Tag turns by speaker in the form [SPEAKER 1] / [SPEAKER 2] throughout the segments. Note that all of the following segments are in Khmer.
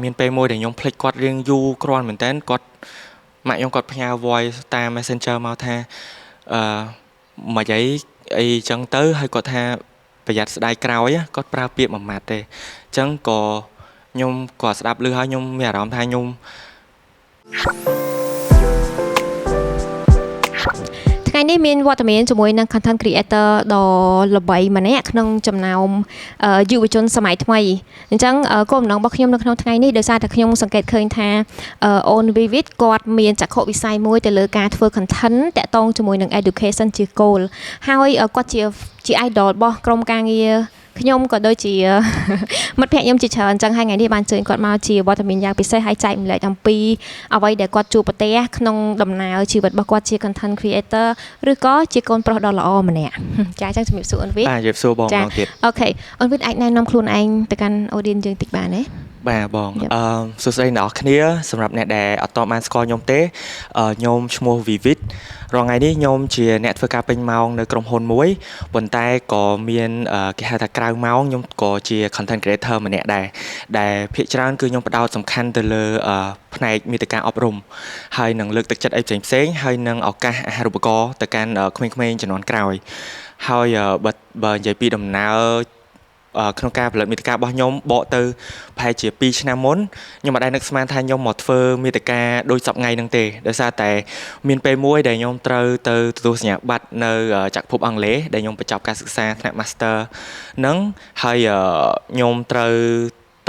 [SPEAKER 1] មានពេលមួយដែលខ្ញុំភ្លេចគាត់រៀងយូរគ្រាន់មែនតើគាត់ម៉ាក់ខ្ញុំគាត់ផ្ញើ voice តាម Messenger មកថាអឺមកអីចឹងទៅហើយគាត់ថាប្រយ័ត្នស្ដាយក្រោយគាត់ប្រើពាក្យមួយម៉ាត់ទេអញ្ចឹងក៏ខ្ញុំក៏ស្ដាប់ឮហើយខ្ញុំមានអារម្មណ៍ថាខ្ញុំ
[SPEAKER 2] ថ្ងៃនេះមានវត្តមានជាមួយនឹង content creator ដ៏ល្បីម្នាក់ក្នុងចំណោមយុវជនសម័យថ្មីអញ្ចឹងគោលបំណងរបស់ខ្ញុំនៅក្នុងថ្ងៃនេះដោយសារតែខ្ញុំសង្កេតឃើញថាអូន Vivid គាត់មានចក្ខុវិស័យមួយទៅលើការធ្វើ content តាក់ទងជាមួយនឹង education ជាគោលហើយគាត់ជា idol របស់ក្រុមការងារខ្ញុំក៏ដូចជាមិត្តភក្តិខ្ញុំជាច្រើនអញ្ចឹងហើយថ្ងៃនេះបានជើញគាត់មកជាវត្តមានយ៉ាងពិសេសហើយចែកម្លែកអំពីអ្វីដែលគាត់ជួបប្រទះក្នុងដំណើរជីវិតរបស់គាត់ជា content creator ឬក៏ជាកូនប្រុសដ៏ល្អម្នាក់ចាអញ្ចឹងជំរាបសួរអូនវិទ
[SPEAKER 1] ជំរាបសួរបងម្ដងទៀត
[SPEAKER 2] អូខេអូនវិទអាចណែនាំខ្លួនឯងទៅកាន់ audience យើងតិចបានទេ
[SPEAKER 1] បាទបងសួស្តីអ្នកនរគ្នាសម្រាប់អ្នកដែលអត់តបានស្គាល់ខ្ញុំទេខ្ញុំឈ្មោះ Vivid រាល់ថ្ងៃនេះខ្ញុំជាអ្នកធ្វើការពេញម៉ោងនៅក្រុមហ៊ុនមួយប៉ុន្តែក៏មានគេហៅថាក្រៅម៉ោងខ្ញុំក៏ជា content creator ម្នាក់ដែរដែលភាគច្រើនគឺខ្ញុំផ្ដោតសំខាន់ទៅលើផ្នែកមាតិកាអប់រំហើយនឹងលើកទឹកចិត្តអីផ្សេងៗហើយនឹងឱកាសអាហារូបករណ៍ទៅកាន់ក្មេងៗជំនាន់ក្រោយហើយបើនិយាយពីដំណើរក្នុងការផលិតមាតិការបស់ខ្ញុំបកទៅប្រហែលជា2ឆ្នាំមុនខ្ញុំមិនដែលនឹកស្មានថាខ្ញុំមកធ្វើមាតិកាដូចសប្តាហ៍ហ្នឹងទេដោយសារតែមានពេលមួយដែលខ្ញុំត្រូវទៅទទួលសញ្ញាបត្រនៅចក្រភពអង់គ្លេសដែលខ្ញុំបញ្ចប់ការសិក្សាថ្នាក់ Master ហ្នឹងហើយខ្ញុំត្រូវ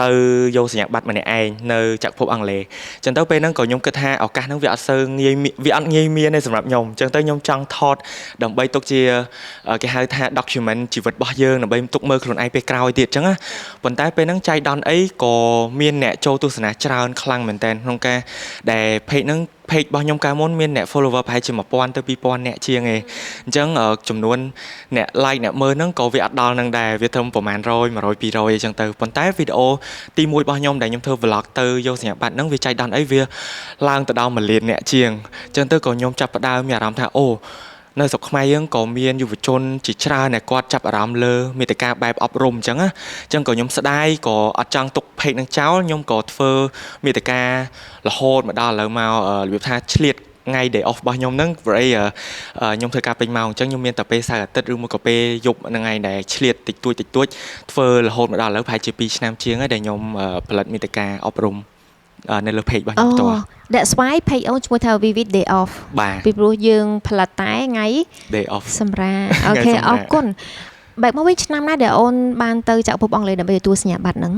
[SPEAKER 1] ទៅយកសញ្ញាបត្រម្នាក់ឯងនៅចក្រភពអង់គ្លេសអញ្ចឹងទៅពេលហ្នឹងក៏ខ្ញុំគិតថាឱកាសហ្នឹងវាអត់ងាយមានទេសម្រាប់ខ្ញុំអញ្ចឹងទៅខ្ញុំចង់ថតដើម្បីទុកជាគេហៅថា document ជីវិតរបស់យើងដើម្បីទុកមើលខ្លួនឯងពេលក្រោយទៀតអញ្ចឹងណាប៉ុន្តែពេលហ្នឹងចៃដន្យអីក៏មានអ្នកចូលទស្សនាច្រើនខ្លាំងមែនតើក្នុងការដែល page ហ្នឹងpage របស់ខ្ញុំកាលមុនមានអ្នក follower ប្រហែលជា1000ទៅ2000អ្នកជាងឯងអញ្ចឹងចំនួនអ្នក like អ្នកមើលហ្នឹងក៏វាអត់ដល់នឹងដែរវាត្រឹមប្រហែល100 200អីចឹងទៅប៉ុន្តែវីដេអូទី1របស់ខ្ញុំដែលខ្ញុំធ្វើ vlog ទៅយកសញ្ញាបត្រហ្នឹងវាចៃដន្យអីវាឡើងទៅដល់1លានអ្នកជាងអញ្ចឹងទៅក៏ខ្ញុំចាប់ផ្ដើមមានអារម្មណ៍ថាអូនៅស្រុកខ្មែរយើងក៏មានយុវជនជាច្រើនដែលគាត់ចាប់អារម្មណ៍លើមាតិកាបែបអប់រំអញ្ចឹងណាអញ្ចឹងក៏ខ្ញុំស្ដាយក៏អត់ចង់ទុក page នឹងចោលខ្ញុំក៏ធ្វើមាតិការហូតមកដល់ឥឡូវមករបៀបថាឆ្លៀតថ្ងៃ day off របស់ខ្ញុំហ្នឹងព្រោះអីខ្ញុំធ្វើការពេញម៉ោងអញ្ចឹងខ្ញុំមានតែពេលសៅរ៍អាទិត្យឬមួយក៏ពេលយប់ហ្នឹងឯងដែលឆ្លៀតតិចតួចធ្វើរហូតមកដល់ឥឡូវប្រហែលជា2ឆ្នាំជាងហើយដែលខ្ញុំផលិតមាតិកាអប់រំនៅលើ page របស់ខ្ញុំផ្ទាល់
[SPEAKER 2] That's why page អូនឈ្មោះថា Vivid Day Off ពីព្រោះយើងផលិតតែថ្ងៃ
[SPEAKER 1] Day Off
[SPEAKER 2] សម្រាប់អូខេអរគុណបែបមកវិញឆ្នាំណាដែលអូនបានទៅចក្រភពអង់គ្លេសដើម្បីទទួលសញ្ញាបត្រហ្នឹង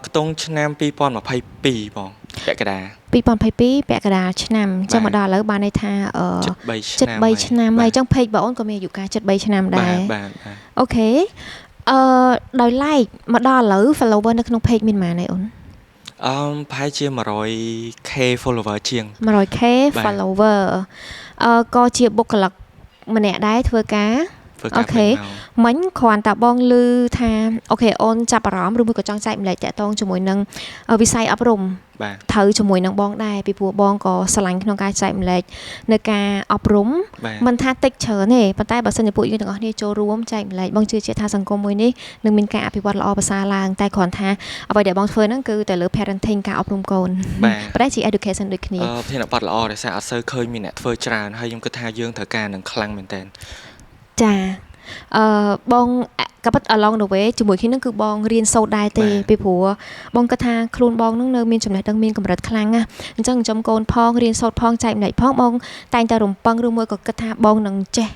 [SPEAKER 1] ខ្ទង់ឆ្នាំ2022បងពាក់កណ្ដាល
[SPEAKER 2] 2022ពាក់កណ្ដាលឆ្នាំអញ្ចឹងមកដល់ឥឡូវបានន័យថា73ឆ្នាំហើយអញ្ចឹង page បងអូនក៏មានអាយុកាល73ឆ្នាំដែរ
[SPEAKER 1] បាទ
[SPEAKER 2] អូខេដោយ like មកដល់ឥឡូវ follower នៅក្នុង page មានប៉ុន្មានឯអូន
[SPEAKER 1] ប្រហែលជា 100k follower ជាង
[SPEAKER 2] 100k follower ក៏ជាបុគ្គលិកម្នាក់ដែរធ្វើការអូខេមិញគ្រាន់តែបងឮថាអូខេអូនចាប់អារម្មណ៍ឬមួយក៏ចង់ចែកម្លែកតាក់ទងជាមួយនឹងវិស័យអប់រំត្រូវជាមួយនឹងបងដែរពីព្រោះបងក៏ស្រឡាញ់ក្នុងការចែកម្លែកនៅការអប់រំមិនថាតិចច្រើនទេប៉ុន្តែបើសិនជាពួកយើងទាំងអស់គ្នាចូលរួមចែកម្លែកបងជឿជាក់ថាសង្គមមួយនេះនឹងមានការអភិវឌ្ឍល្អប្រសើរឡើងតែគ្រាន់ថាអ្វីដែលបងធ្វើហ្នឹងគឺតែលើ parenting ការអប់រំកូនប៉ុន្តែជា education ដូចគ្នា
[SPEAKER 1] ធានបတ်ល្អដែលសារអត់សូវឃើញមានអ្នកធ្វើច្រើនហើយខ្ញុំគិតថាយើងត្រូវការនឹងខ្លាំងមែនតើ
[SPEAKER 2] ចាបងក៏ប៉ុត along the way ជាមួយគ្នានឹងគឺបងរៀនសូត្រដែរទេពីព្រោះបងគិតថាខ្លួនបងនឹងនៅមានចំណេះដឹងមានកម្រិតខ្លាំងណាអញ្ចឹងចំកូនផងរៀនសូត្រផងចែកម្លែកផងបងតែងតែរំពឹងឬមួយក៏គិតថាបងនឹងចេះ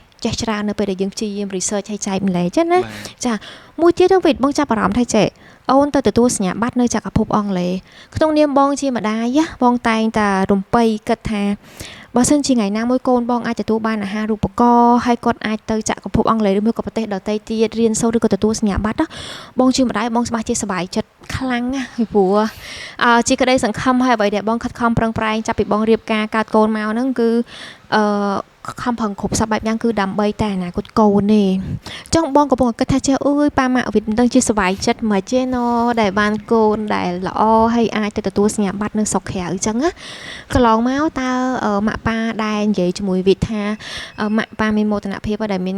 [SPEAKER 2] ច្រើននៅពេលដែលយើងព្យាយាម research ឲ្យចែកម្លែកចឹងណាចាមួយទៀតទៅវិញបងចាប់អារម្មណ៍ថាចេះអូនទៅទទួលសញ្ញាបត្រនៅចក្រភពអង់គ្លេសក្នុងនាមបងជាម្ដាយបងតែងតែរំពៃគិតថាបើសិនជាថ្ងៃណាមួយកូនបងអាចទទួលបានអាហារូបករណ៍ហើយគាត់អាចទៅចក្រភពអង់គ្លេសឬមួយក៏ប្រទេសដទៃទៀតរៀនសូត្រឬក៏ទទួលសញ្ញាបត្របងជាម្ដាយបងច្បាស់ជាសប្បាយចិត្តខ្លាំងណាស់ពីព្រោះជាក្តីសង្ឃឹមហើយអ្វីដែលបងខិតខំប្រឹងប្រែងចាប់ពីបងរៀបការកើតកូនមកហ្នឹងគឺ ខំប្រឹងគ្រប់សពបែបយ៉ាងគឺដើម្បីតែអនាគតកូនទេចង់បងក៏បងគិតថាចេះអើយប៉ាម៉ាក់វាមិនដឹងជាសុវ័យចិត្តមកចេះណដែលបានកូនដែលល្អហើយអាចទៅទទួលសញ្ញាបត្រនៅស្រុកក្រៅអញ្ចឹងណាកន្លងមកតើម៉ាក់ប៉ាដែលនិយាយជាមួយវិទ្យថាម៉ាក់ប៉ាមានមោទនភាពដែលមាន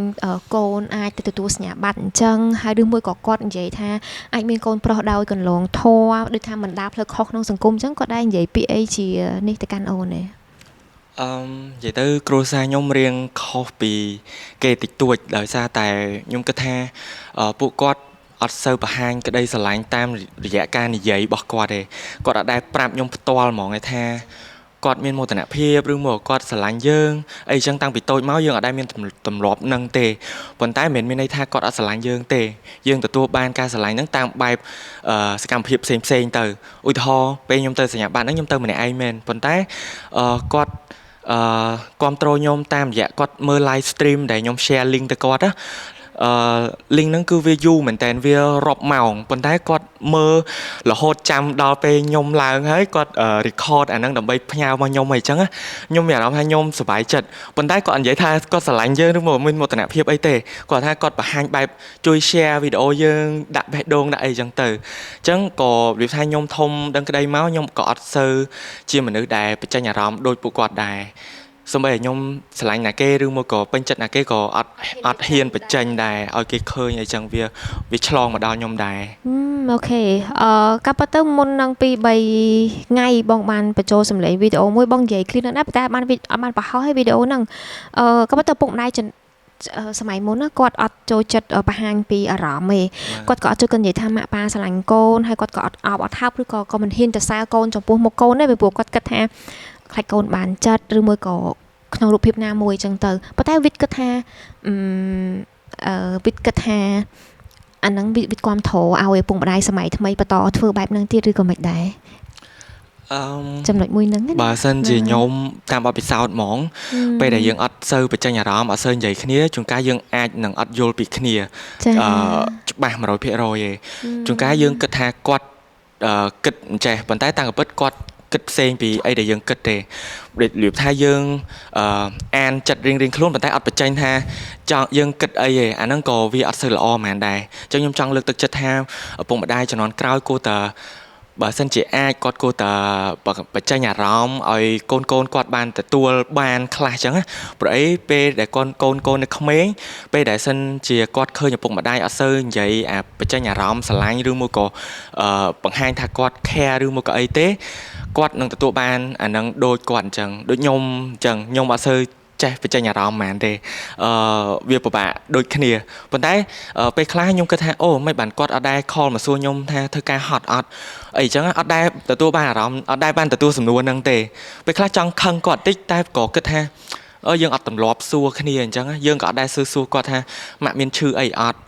[SPEAKER 2] កូនអាចទៅទទួលសញ្ញាបត្រអញ្ចឹងហើយឬមួយក៏គាត់និយាយថាអាចមានកូនប្រុសដោយកន្លងធម៌ដូចថាមិនដើរផ្លូវខុសក្នុងសង្គមអញ្ចឹងគាត់ដែរនិយាយពាក្យអីជានេះទៅកាន់អូនទេ
[SPEAKER 1] និយាយទៅគ្រួសារខ្ញុំរៀងខុសពីគេតិចតួចដោយសារតែខ្ញុំគិតថាពួកគាត់អត់សូវបង្ហាញក្តីស្រឡាញ់តាមរយៈការនិយាយរបស់គាត់ទេគាត់អត់ដែលប្រាប់ខ្ញុំផ្ទាល់ហ្មងឯថាគាត់មានមោទនភាពឬមកគាត់ស្រឡាញ់យើងអីចឹងតាំងពីតូចមកយើងអត់ដែលមានទម្លាប់នឹងទេប៉ុន្តែមិនមែនមានន័យថាគាត់អត់ស្រឡាញ់យើងទេយើងទទួលបានការស្រឡាញ់ហ្នឹងតាមបែបសកម្មភាពផ្សេងទៅឧទាហរណ៍ពេលខ្ញុំទៅសញ្ញាបត្រហ្នឹងខ្ញុំទៅម្នាក់ឯងមែនប៉ុន្តែគាត់គ្រប់ត្រូលខ្ញុំតាមរយៈគាត់មើល live stream ដែលខ្ញុំ share link ទៅគាត់ណាlink ហ្នឹងគឺវាយូរមែនតើវារាប់ម៉ោងប៉ុន្តែគាត់មើលរហូតចាំដល់ពេលខ្ញុំឡើងហើយគាត់ record អាហ្នឹងដើម្បីផ្ញើមកខ្ញុំអីចឹងខ្ញុំមានអារម្មណ៍ថាខ្ញុំសប្បាយចិត្តប៉ុន្តែគាត់និយាយថាគាត់ស្រឡាញ់យើងឬមកមានមោទនភាពអីទេគាត់ថាគាត់បង្ហាញបែបជួយ share វីដេអូយើងដាក់បេះដូងដាក់អីចឹងទៅអញ្ចឹងក៏និយាយថាខ្ញុំធំដឹងក្តីមកខ្ញុំក៏អត់សូវជាមនុស្សដែលបញ្ចេញអារម្មណ៍ដូចពួកគាត់ដែរសូម្បីតែខ្ញុំស្រឡាញ់ណាគេឬមកក៏ពេញចិត្តណាគេក៏អត់ហ៊ានបញ្ចេញដែរឲ្យគេឃើញអីចឹងវាឆ្លងមកដល់ខ្ញុំដែរ
[SPEAKER 2] អូខេកាប់ទៅមុននឹង2 3ថ្ងៃបងបានបញ្ចូលសម្លេងវីដេអូមួយបងនិយាយ clear ណាស់តែបានបង្ហោះឲ្យវីដេអូហ្នឹងកាប់ទៅពុកម្ដាយសម័យមុនណាគាត់អត់ចូលចិត្តបង្ហាញពីអារម្មណ៍ទេគាត់ក៏អត់ចូលគាត់និយាយថាម៉ាក់ប៉ាស្រឡាញ់កូនហើយគាត់ក៏អត់អត់ថោកឬក៏មិនហ៊ានទៅសើកូនចំពោះមុខកូនទេពីព្រោះគាត់គិតថាខ្លាចកូនបានចិត្តឬមួយក៏ក្នុងរូបភាពណាមួយអញ្ចឹងទៅប៉ុន្តែវិទ្យគិតថាអាហ្នឹងវិទ្យគ្រប់គ្រងឲ្យឪពុកម្ដាយសម័យថ្មីបន្តធ្វើបែបហ្នឹងទៀតឬក៏មិនដែរចំណុចមួយហ្នឹងណា
[SPEAKER 1] បើសិនជាខ្ញុំតាមបទពិសោធន៍ហ្មងពេលដែលយើងអត់សូវបញ្ចេញអារម្មណ៍អត់សូវនិយាយគ្នាជួនកាលយើងអាចនឹងអត់យល់ពីគ្នាច្បាស់ 100% ទេជួនកាលយើងគិតថាគាត់គិតអញ្ចេះប៉ុន្តែតាមពិតគាត់គិតផ្សេងពីអីដែលយើងគិតទេរបៀបថាយើងអានចិត្តរៀងៗខ្លួនប៉ុន្តែអត់បញ្ចេញថាចង់យើងគិតអីទេអាហ្នឹងក៏វាអត់សូវល្អហ្មងដែរអញ្ចឹងខ្ញុំចង់លើកទឹកចិត្តថាឪពុកម្ដាយជំនាន់ក្រោយគួរតែបើសិនជាអាចគាត់គួរតែបញ្ចេញអារម្មណ៍ឲ្យកូនគាត់បានទទួលបានខ្លះអញ្ចឹងព្រោះអីពេលដែលកូននៅក្មេងពេលដែលសិនជាគាត់ឃើញឪពុកម្ដាយអត់សូវនិយាយបញ្ចេញអារម្មណ៍ស្រឡាញ់ឬមួយក៏បង្ហាញថាគាត់ care ឬមួយក៏អីទេគាត់នឹងទទួលបានអានឹងដូចគាត់អញ្ចឹងដូចខ្ញុំអញ្ចឹងខ្ញុំអត់សូវចេះបញ្ចេញអារម្មណ៍ហ្មងទេវាពិបាកដូចគ្នាប៉ុន្តែពេលខ្លះខ្ញុំគិតថាអូមិនបានគាត់អត់ដែរខលមកសួរខ្ញុំថាធ្វើការហត់អត់អីអញ្ចឹងអត់ដែរទទួលបានអារម្មណ៍អត់ដែរបានទទួលសំណួរហ្នឹងទេពេលខ្លះចង់ខឹងគាត់តិចតែក៏គិតថាយើងអត់ទម្លាប់សួរគ្នាអញ្ចឹងយើងក៏អត់ដែរសួរគាត់ថាម៉ាក់មានឈឺអីអត់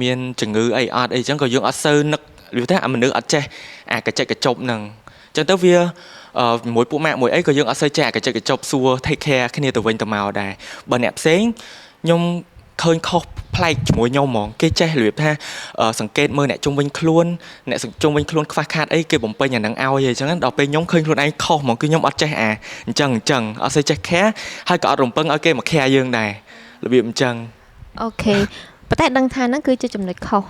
[SPEAKER 1] មានជំងឺអីអត់អីអញ្ចឹងក៏យើងអត់សូវនឹកនិយាយថាមនុស្សអត់ចេះកញ្ចក់កញ្ចប់ហ្នឹងអញ្ចឹងទៅវាមួយពួកម៉ាក់មួយអីក៏យើងអត់សូវចេះកញ្ចក់កញ្ចប់សួរ take care គ្នាទៅវិញទៅមកដែរបើអ្នកផ្សេងខ្ញុំឃើញខុសប្លែកជាមួយខ្ញុំហ្មងគេចេះរបៀបថាសង្កេតមើលអ្នកជុំវិញខ្លួនអ្នកជុំវិញខ្លួនខ្វះខាតអីគេបំពេញអាហ្នឹងឲ្យអញ្ចឹងដល់ពេលខ្ញុំឃើញខ្លួនឯងខុសហ្មងគឺខ្ញុំអត់ចេះអញ្ចឹងអត់សូវចេះ care ហើយក៏អត់រំពឹងឲ្យគេមក care យើងដែររបៀបអញ្ចឹង
[SPEAKER 2] អូខេប៉ុន្តែដឹងថាហ្នឹងគឺជាចំណុចខុស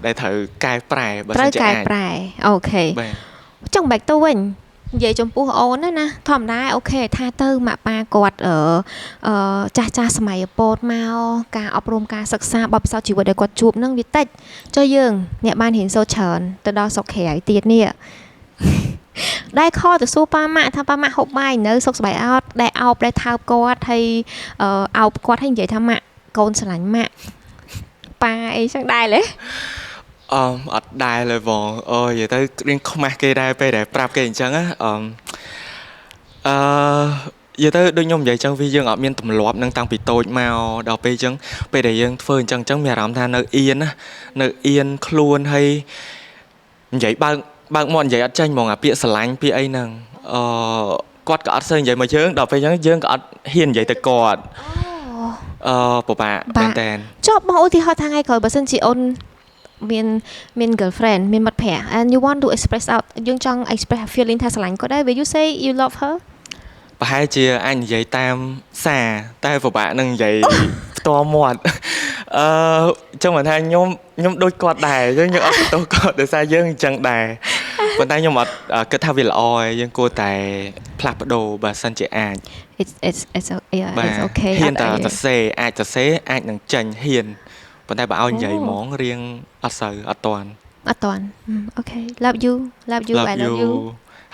[SPEAKER 1] ដែលត្រូវកែប្រែ
[SPEAKER 2] បើសិនជាអាចត្រូវកែប្រែអូខេចង់បែកទៅវិញនិយាយចំពោះអូនណាធម្មតាអូខេថាទៅម៉ាក់ប៉ាគាត់ចាស់សម័យពោតមកការអប់រំការសិក្សាបបិសោជីវិតដែលគាត់ជួបនឹងវាតិចចុះយើងអ្នកបានរៀនសូត្រច្រើនទៅដល់សុខក្រៅទៀតនេះដែលខទៅសួរប៉ាម៉ាក់ថាប៉ាម៉ាក់ហូបបាយនៅសុខសប្បាយអត់ដែលអោបដែលថើបគាត់ហើយអោបគាត់ហើយនិយាយថាម៉ាក់កូនស្រឡាញ់ម៉ាក់ប៉ាអីចឹងដែរលេ
[SPEAKER 1] អត់ដែរเลยបងនិយាយទៅរៀងខ្មាស់គេដែរពេលដែលប្រាប់គេអញ្ចឹងនិយាយទៅដូចខ្ញុំនិយាយអញ្ចឹងវាយើងអត់មានទម្លាប់នឹងតាំងពីតូចមកដល់ពេលអញ្ចឹងពេលដែលយើងធ្វើអញ្ចឹងមានអារម្មណ៍ថានៅអៀនខ្លួនហើយនិយាយបើកមាត់និយាយអត់ចេញហ្មងអាពាក្យស្រឡាញ់ពាក្យអីហ្នឹងគាត់ក៏អត់សូវនិយាយមកយើងដល់ពេលអញ្ចឹងយើងក៏អត់ហ៊ាននិយាយទៅគាត់ពិបាកមែនតើ
[SPEAKER 2] ចុះបងឧទាហរណ៍ថ្ងៃក្រោយបើសិនជាអូនមាន girlfriend មានមិត្តភក្តិ and you want to express out យើងចង់ express feeling ថាស្រឡាញ់គាត់ដែរ will you say you love her
[SPEAKER 1] ប្រហែលជាអាចនិយាយតាមសារតែពិបាកនឹងនិយាយផ្ទាល់មាត់ចង់ថាខ្ញុំដូចគាត់ដែរយើងអត់បន្ទោសគាត់ដោយសារយើងអញ្ចឹងដែរប៉ុន្តែខ្ញុំអត់គិតថាវាល្អឯងយើងគួរតែផ្លាស់ប្ដូរបើសិនជាអាច
[SPEAKER 2] it's okay
[SPEAKER 1] ហ៊ានតែសរសេរអាចនឹងចាញ់ហ៊ានប៉ុន្តែបើឲ្យនិយាយហ្មងរៀងអត់សូវអត់តាន់
[SPEAKER 2] អូខេ love you I love you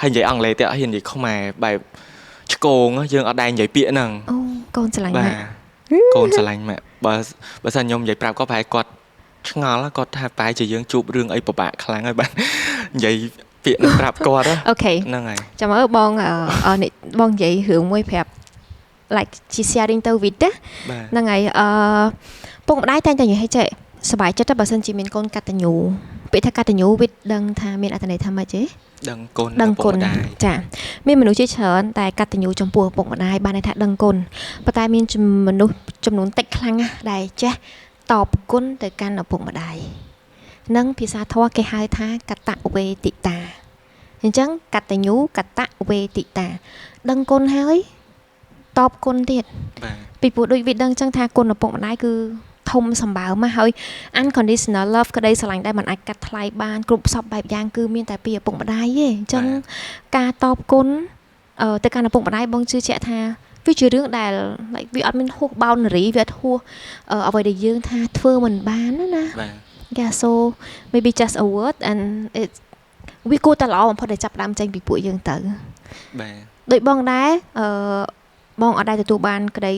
[SPEAKER 1] ហើយនិយាយអង់គ្លេសទៀតអត់ហ៊ាននិយាយខ្មែរបែបឆ្កងយើងអត់ដែរនិយាយពាក្យហ្នឹង
[SPEAKER 2] អូកូនស្រឡាញ់ម៉ាក់
[SPEAKER 1] កូនស្រឡាញ់ម៉ាក់បើសិនខ្ញុំនិយាយប្រាប់គាត់ប្រហែលគាត់ឆ្ងល់គាត់ថាប្រហែលជាយើងជួបរឿងអីពិបាកខ្លាំងហើយបាទនិយាយពាក្យនឹងប្រាប់គាត់
[SPEAKER 2] អូខេ
[SPEAKER 1] ហ្នឹងហើយ
[SPEAKER 2] ចាំមើលបងនិយាយរឿងមួយប្រាប់ like ជា sharing ទៅវិតហ្នឹងហើយពុកម្ដាយតែងតែនិយាយឲ្យចេះសប្បាយចិត្តបើសិនជាមានកូនកតញ្ញូពាក្យថាកតញ្ញូវិតដឹងថាមានអត្ថន័យថាម៉េចទេ
[SPEAKER 1] ដឹងគុណ
[SPEAKER 2] ចាមានមនុស្សជាច្រើនតែកតញ្ញូចំពោះពុកម្ដាយបានន័យថាដឹងគុណប៉ុន្តែមានមនុស្សចំនួនតិចខ្លាំងណាស់ដែលចេះតបគុណទៅកាន់ឪពុកម្ដាយនឹងភាសាធម៌គេហៅថាកតវេទិតាអញ្ចឹងកតញ្ញូកតវេទិតាដឹងគុណហើយតបគុណទៀតពីព្រោះដូចវាដឹងអញ្ចឹងថាគុណឪពុកម្ដាយគឺធំសម្បើមមកហើយ unconditional love ក្តីស្រឡាញ់ដែលមិនអាចកាត់ថ្លៃបានគ្រប់សពបែបយ៉ាងគឺមានតែពីឪពុកម្ដាយទេអញ្ចឹងការតបគុណទៅកាន់ឪពុកម្ដាយបងជឿជាក់ថាវាជារឿងដែលវាអត់មានហួស boundary វាអត់ហួសអ្វីដែលយើងថាធ្វើមិនបានណាYeah so maybe just a word and it វាគួរតែល្អបំផុតដែលចាប់ដើមចេញពីពួកយើងទៅបាទដូចបងដែរបងអត់ដែរទទួលបានក្តី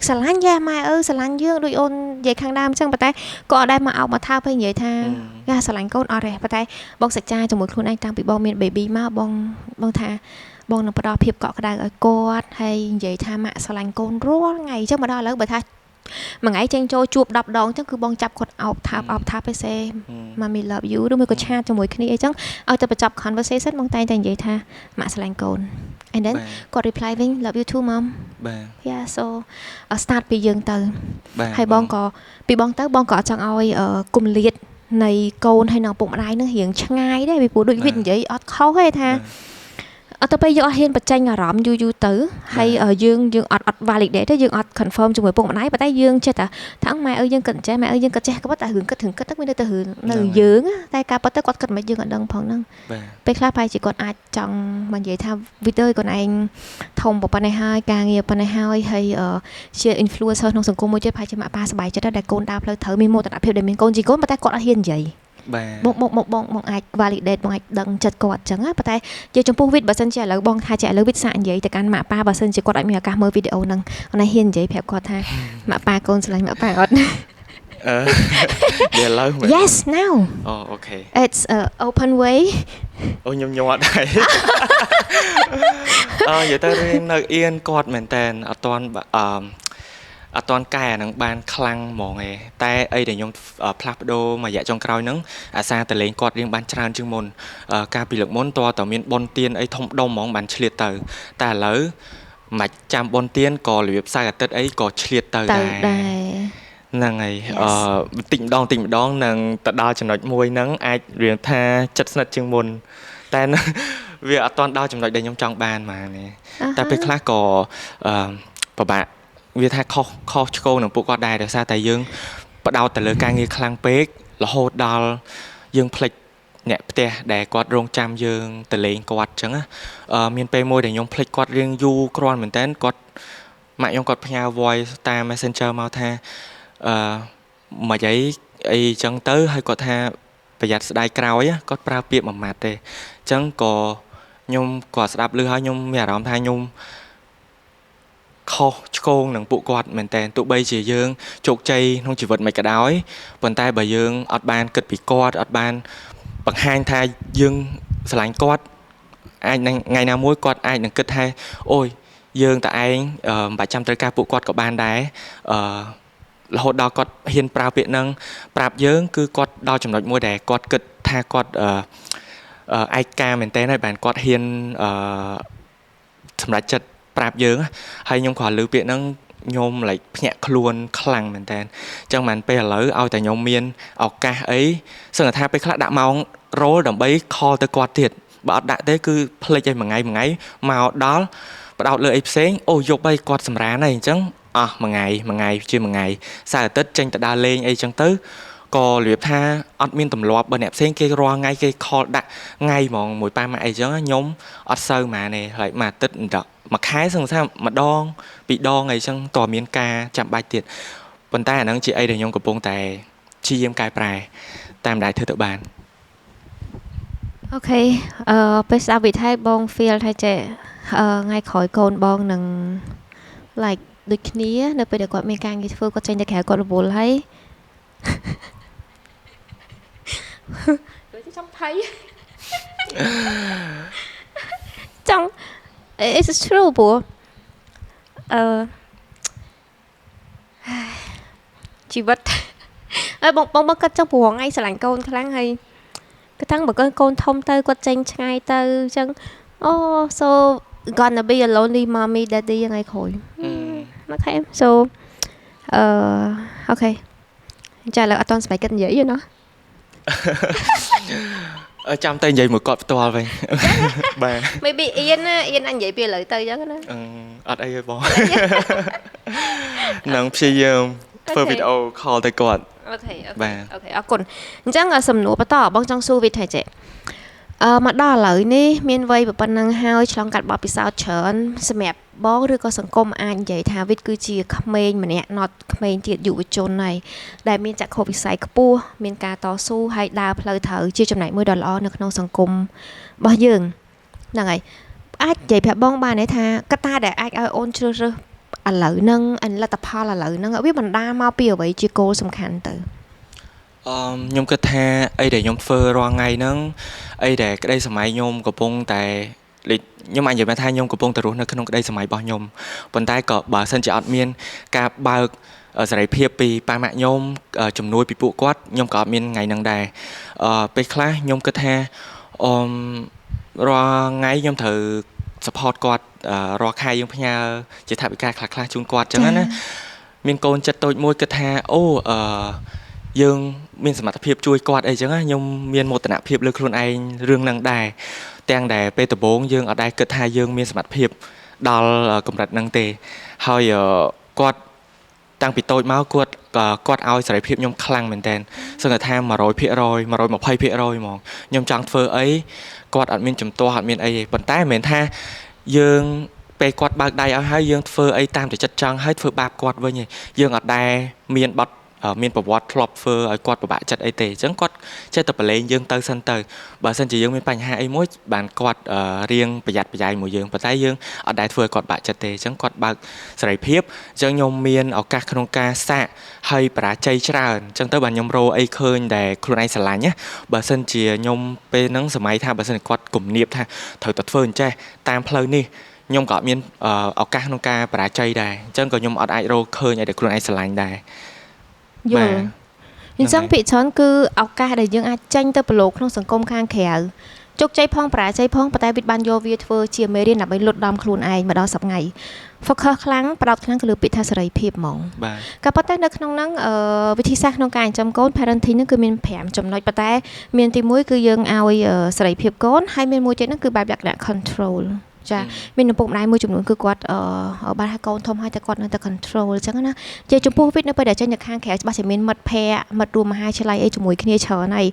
[SPEAKER 2] ស្រឡាញ់ម៉ែអើស្រឡាញ់យើងដូចអូននិយាយខាងដើមអញ្ចឹងប៉ុន្តែក៏អត់ដែរមកអោបមកថើបពេលនិយាយថាយ៉ាស្រឡាញ់កូនអត់ទេប៉ុន្តែបងសច្ចាជាមួយខ្លួនឯងតាំងពីបងមាន baby មកបងថាបងនឹងផ្ដល់ភាពកក់ក្ដៅឲ្យគាត់ហើយនិយាយថាម៉ាក់ស្រឡាញ់កូនរាល់ថ្ងៃអញ្ចឹងមកដល់ឥឡូវបើថាមួយថ្ងៃចេញចូលជួប10ដងអញ្ចឹងគឺបងចាប់គាត់អោបថាបឯសេ Mommy love you ឬមួយក៏ឆាតជាមួយគ្នាអីចឹងឲ្យតែបញ្ចប់ conversation បងតែងតែនិយាយថាម៉ាក់ស្រឡាញ់កូន and then គាត់ reply វិញ love you too mom
[SPEAKER 1] បាទ
[SPEAKER 2] Yeah so start ពីយើងទៅហើយបងក៏ពីបងទៅបងក៏អត់ចង់ឲ្យគុំលាតនៃកូនហើយនៅពុកម្ដាយនឹងរៀងឆ្ងាយដែរពីព្រោះដូចវានិយាយអត់ខុសទេថាអត់ទៅពេលយើងអត់ហ៊ានបញ្ចេញអារម្មណ៍យូរទៅហើយយើងអត់ validate ទេយើងអត់ confirm ជាមួយពុកម្ដាយប៉ុន្តែយើងចេះតែថាម៉ែអើយយើងគិតចេះម៉ែអើយយើងគិតចេះក៏ប៉ុន្តែរឿងគិតហ្នឹងមានទៅរឿងនៅយើងតែការប៉ុន្តែគាត់គិតមិនយើងអត់ដឹងផងហ្នឹងពេលខ្លះប្រហែលជាគាត់អាចចង់មកនិយាយថាវីទៅខ្លួនឯងធំប៉ុណ្ណេះហើយការងារប៉ុណ្ណេះហើយជា influencer ក្នុងសង្គមមួយទៀតប្រហែលជាម៉ាក់ប៉ាសប្បាយចិត្តដែរកូនដើរផ្លូវត្រូវមានមោទនភាពដែលមានកូនជីកូនប៉ុន្តែគាត់អត់ហ៊ាននិយាយបងអាច validate បងអាចដឹងចិត្តគាត់អញ្ចឹងណាប៉ុន្តែជាចំពោះវីដបើសិនជាឥឡូវបងថាជាឥឡូវវីដសាកនិយាយទៅកាន់ម៉ាក់ប៉ាបើសិនជាគាត់អាចមានឱកាសមើលវីដេអូហ្នឹងអូនហ៊ាននិយាយប្រាប់គាត់ថាម៉ាក់ប៉ាកូនស្រឡាញ់ម៉ាក់ប៉ាអត់
[SPEAKER 1] វាឥឡូវ
[SPEAKER 2] Yes now
[SPEAKER 1] អូខេ
[SPEAKER 2] It's open way
[SPEAKER 1] អូខ្ញុំញ័រដែរនិយាយទៅរឿងនៅអៀនគាត់មែនតើអត់ទាន់កែអានឹងបានខ្លាំងហ្មងឯងតែអីដែលខ្ញុំផ្លាស់ប្ដូរមួយរយៈចុងក្រោយហ្នឹងអាសាតលេងគាត់រៀងបានច្រើនជាងមុនការពីលើកមុនតើមានប៉ុនទៀនអីធំដុំហ្មងបានឆ្លៀតទៅតែឥឡូវមិនចាំប៉ុនទៀនក៏របៀបផ្សាយអាទិត្យអីក៏ឆ្លៀតទៅដែរហ្នឹងហើយបន្តិចម្ដងនឹងទៅដល់ចំណុចមួយហ្នឹងអាចរៀងថាចិត្តស្និទ្ធជាងមុនតែវាអត់ទាន់ដល់ចំណុចដែលខ្ញុំចង់បានមកនេះតែពេលខ្លះក៏ពិបាកវាថាខុសឆ្គងនឹងពួកគាត់ដែរដោយសារតែយើងបដោតទៅលើការងារខ្លាំងពេករហូតដល់យើងភ្លេចអ្នកផ្ទះដែលគាត់រងចាំយើងទៅលេងគាត់អញ្ចឹងមានពេលមួយដែលខ្ញុំភ្លេចគាត់រៀងយូរគ្រាន់មែនតើគាត់ម៉ាក់ខ្ញុំគាត់ផ្ញើ voice តាម Messenger មកថាមកអីអញ្ចឹងទៅហើយគាត់ថាប្រយ័ត្នស្ដាយក្រោយគាត់ប្រើពាក្យមួយម៉ាត់ទេអញ្ចឹងក៏ខ្ញុំគាត់ស្ដាប់ឮហើយខ្ញុំមានអារម្មណ៍ថាខ្ញុំខុសឆ្គងនឹងពួកគាត់មែនតើទោះបីជាយើងជោគជ័យក្នុងជីវិតមិនក៏ដោយប៉ុន្តែបើយើងអត់បានគិតពីគាត់អត់បានបង្ហាញថាយើងស្រឡាញ់គាត់អាចនឹងថ្ងៃណាមួយគាត់អាចនឹងគិតថាអូយយើងតែឯងមិនបាច់ចាំត្រូវការពួកគាត់ក៏បានដែររហូតដល់គាត់ហ៊ានប្រើពាក្យហ្នឹងប្រាប់យើងគឺគាត់ដល់ចំណុចមួយដែលគាត់គិតថាគាត់ឯកាមែនតើហើយបានគាត់ហ៊ានសម្រេចចិត្តប្រាប់យើងហើយខ្ញុំក៏លើពាក្យហ្នឹងខ្ញុំភ្ញាក់ខ្លួនខ្លាំងមែនតើអញ្ចឹងមិនពេលឥឡូវឲ្យតែខ្ញុំមានឱកាសអីសឹងថាពេលខ្លះដាក់ម៉ោងរ៉ូលដើម្បី call ទៅគាត់ទៀតបើអត់ដាក់ទេគឺភ្លេចឲ្យមួយថ្ងៃមកដល់ បដោតលើអីផ្សេងអូយកបីគាត់សម្រានហើយអញ្ចឹងអស់មួយថ្ងៃជាមួយថ្ងៃសៅរ៍អាទិត្យចេញទៅដើរលេងអីចឹងទៅក៏របៀបថាអត់មានទម្លាប់បើអ្នកផ្សេងគេរាល់ថ្ងៃគេខលដាក់ថ្ងៃហ្មងមួយប៉ាម៉ាក់អីចឹងខ្ញុំអត់សូវហ្មងទេហើយមួយអាទិត្យមួយខែសឹងថាម្ដងពីរដងអីចឹងតើមានការចាំបាច់ទៀតប៉ុន្តែអាហ្នឹងជាអីដែលខ្ញុំកំពុងតែព្យាយាមកែប្រែតាមដែលធ្វើទៅបាន
[SPEAKER 2] អូខេពេលស្ដាប់វិធីបង feel ថាចេះថ្ងៃក្រោយកូនបងនឹង like ដូចគ្នានៅពេលដែលគាត់មានការងារធ្វើគាត់ចេញទៅក្រៅគាត់រវល់ហើយដូចចង់ថៃចង់ it's true ព្រោះជីវិតបងគាត់ចង់ព្រោះថ្ងៃស្រឡាញ់កូនខ្លាំងហើយគាត់ថាបើកូនធំទៅគាត់ចេញឆ្ងាយទៅអញ្ចឹងអូ so gonna be a lonely mommy daddy ថ្ងៃក្រោយអូខេ so អូខេចាឥឡូវអត់តន់ស្បែកគិតនិយាយណា
[SPEAKER 1] ចាំទៅនិយាយមួយគាត់ផ្ទាល់វិញបាទ
[SPEAKER 2] maybe អៀនអាចនិយាយពីឥឡូវទៅអញ្ចឹងណា
[SPEAKER 1] អត់អីទេបងនឹងព្យាយាមធ្វើវីដេអូ call ទៅគាត់
[SPEAKER 2] អូខេអរគុណអញ្ចឹងសំណួរបន្តបងចង់សួរវិធីចេះមកដល់ឥឡូវនេះមានវ័យប៉ុណ្ណឹងហើយឆ្លងកាត់បទពិសោធន៍ច្រើនសម្រាប់បងឬក៏សង្គមអាចនិយាយថាវិទ្យគឺជាក្មេងម្នាក់notក្មេងទៀតយុវជនហើយដែលមានចក្ខុវិស័យខ្ពស់មានការតស៊ូហើយដើរផ្លូវត្រូវជាចំណែកមួយដ៏ល្អនៅក្នុងសង្គមរបស់យើងហ្នឹងហើយអាចនិយាយប្រាប់បងបានទេថាកត្តាដែលអាចឲ្យអូនជ្រើសរើសឥឡូវហ្នឹងលទ្ធផលឥឡូវហ្នឹងវាបណ្ដាលមកពីអ្វីជាគោលសំខាន់ទៅ
[SPEAKER 1] ខ្ញុំគិតថាអីដែលខ្ញុំធ្វើរាល់ថ្ងៃហ្នឹងអីដែលក្តីសម័យខ្ញុំកំពុងតែខ្ញុំអាចនិយាយថាខ្ញុំកំពុងតែរស់នៅក្នុងក្តីសម័យរបស់ខ្ញុំប៉ុន្តែក៏បើសិនជាអត់មានការបើកសេរីភាពពីប៉ាម៉ាក់ខ្ញុំជំនួយពីពួកគាត់ខ្ញុំក៏អត់មានថ្ងៃហ្នឹងដែរពេលខ្លះខ្ញុំគិតថារាល់ថ្ងៃខ្ញុំត្រូវ support គាត់រាល់ខែយើងផ្ញើជាថវិកាខ្លះជូនគាត់អញ្ចឹងណាមានកូនចិត្តតូចមួយគិតថាអូយើងមានសមត្ថភាពជួយគាត់អីចឹងណាខ្ញុំមានមោទនភាពលើខ្លួនឯងរឿងហ្នឹងដែរទាំងដែលពេលដំបូងយើងអត់ដែលគិតថាយើងមានសមត្ថភាពដល់កម្រិតហ្នឹងទេហើយគាត់តាំងពីតូចមកគាត់ឲ្យសេរីភាពខ្ញុំខ្លាំងមែនតើសឹងថា 100% 120% ហ្មងខ្ញុំចង់ធ្វើអីគាត់អត់មានជំទាស់អត់មានអីទេប៉ុន្តែមិនមែនថាយើងពេលគាត់បើកដៃឲ្យហើយយើងធ្វើអីតាមតែចិត្តចង់ហើយធ្វើបាបគាត់វិញទេយើងអត់ដែលមានប្រវត្តិធ្លាប់ធ្វើឲ្យគាត់ពិបាកចិត្តអីទេអញ្ចឹងគាត់ចេះតែប្រឡែងយើងទៅសិនទៅបើសិនជាយើងមានបញ្ហាអីមួយបានគាត់រៀងប្រយ័ត្នប្រយែងមួយយើងប៉ុន្តែយើងអត់ដែលធ្វើឲ្យគាត់បាក់ចិត្តទេអញ្ចឹងគាត់បើកសេរីភាពអញ្ចឹងខ្ញុំមានឱកាសក្នុងការសាកហើយបរាជ័យច្រើនអញ្ចឹងទៅបានខ្ញុំរកអីឃើញដែលខ្លួនឯងស្រឡាញ់ណាបើសិនជាខ្ញុំពេលហ្នឹងសម័យថាបើសិនគាត់គំនាបថាត្រូវតែធ្វើអញ្ចេះតាមផ្លូវនេះខ្ញុំក៏អត់មានឱកាសក្នុងការបរាជ័យដែរអញ្ចឹងក៏ខ្ញុំអត់អាចរកឃើញអីដែលខ្លួនឯងស្រឡាញ់ដែរ
[SPEAKER 2] យល់អញ្ចឹងភាគច្រើនគឺឱកាសដែលយើងអាចចេញទៅប្រឡូកក្នុងសង្គមខាងក្រៅជោគជ័យផងបរាជ័យផងប៉ុន្តែវាបានយកវាធ្វើជាមេរៀនដើម្បីលុតដំខ្លួនឯងមកដល់សប្តាហ៍ focus ខ្លាំងផ្ដោតខ្លាំងទៅលើពាក្យថាសេរីភាពហ្មង
[SPEAKER 1] បាទ
[SPEAKER 2] ក៏ប៉ុន្តែនៅក្នុងហ្នឹងវិធីសាស្ត្រក្នុងការចិញ្ចឹមកូន parenting ហ្នឹងគឺមាន5ចំណុចប៉ុន្តែមានទី1គឺយើងឲ្យសេរីភាពកូនហើយមានមួយទៀតហ្នឹងគឺបែបលក្ខណៈ control ចាមានឪពុកម្ដាយមួយចំនួនគឺគាត់បានឲ្យកូនធំហើយតែគាត់នៅតែ control អញ្ចឹងណាជាចំពោះវិទ្យនៅពេលដែលចេញទៅខាងក្រៅច្បាស់ជាមានមិត្តភ័ក្តិមិត្តរួមមហាវិទ្យាល័យអីជាមួយគ្នាច្រើនហើយ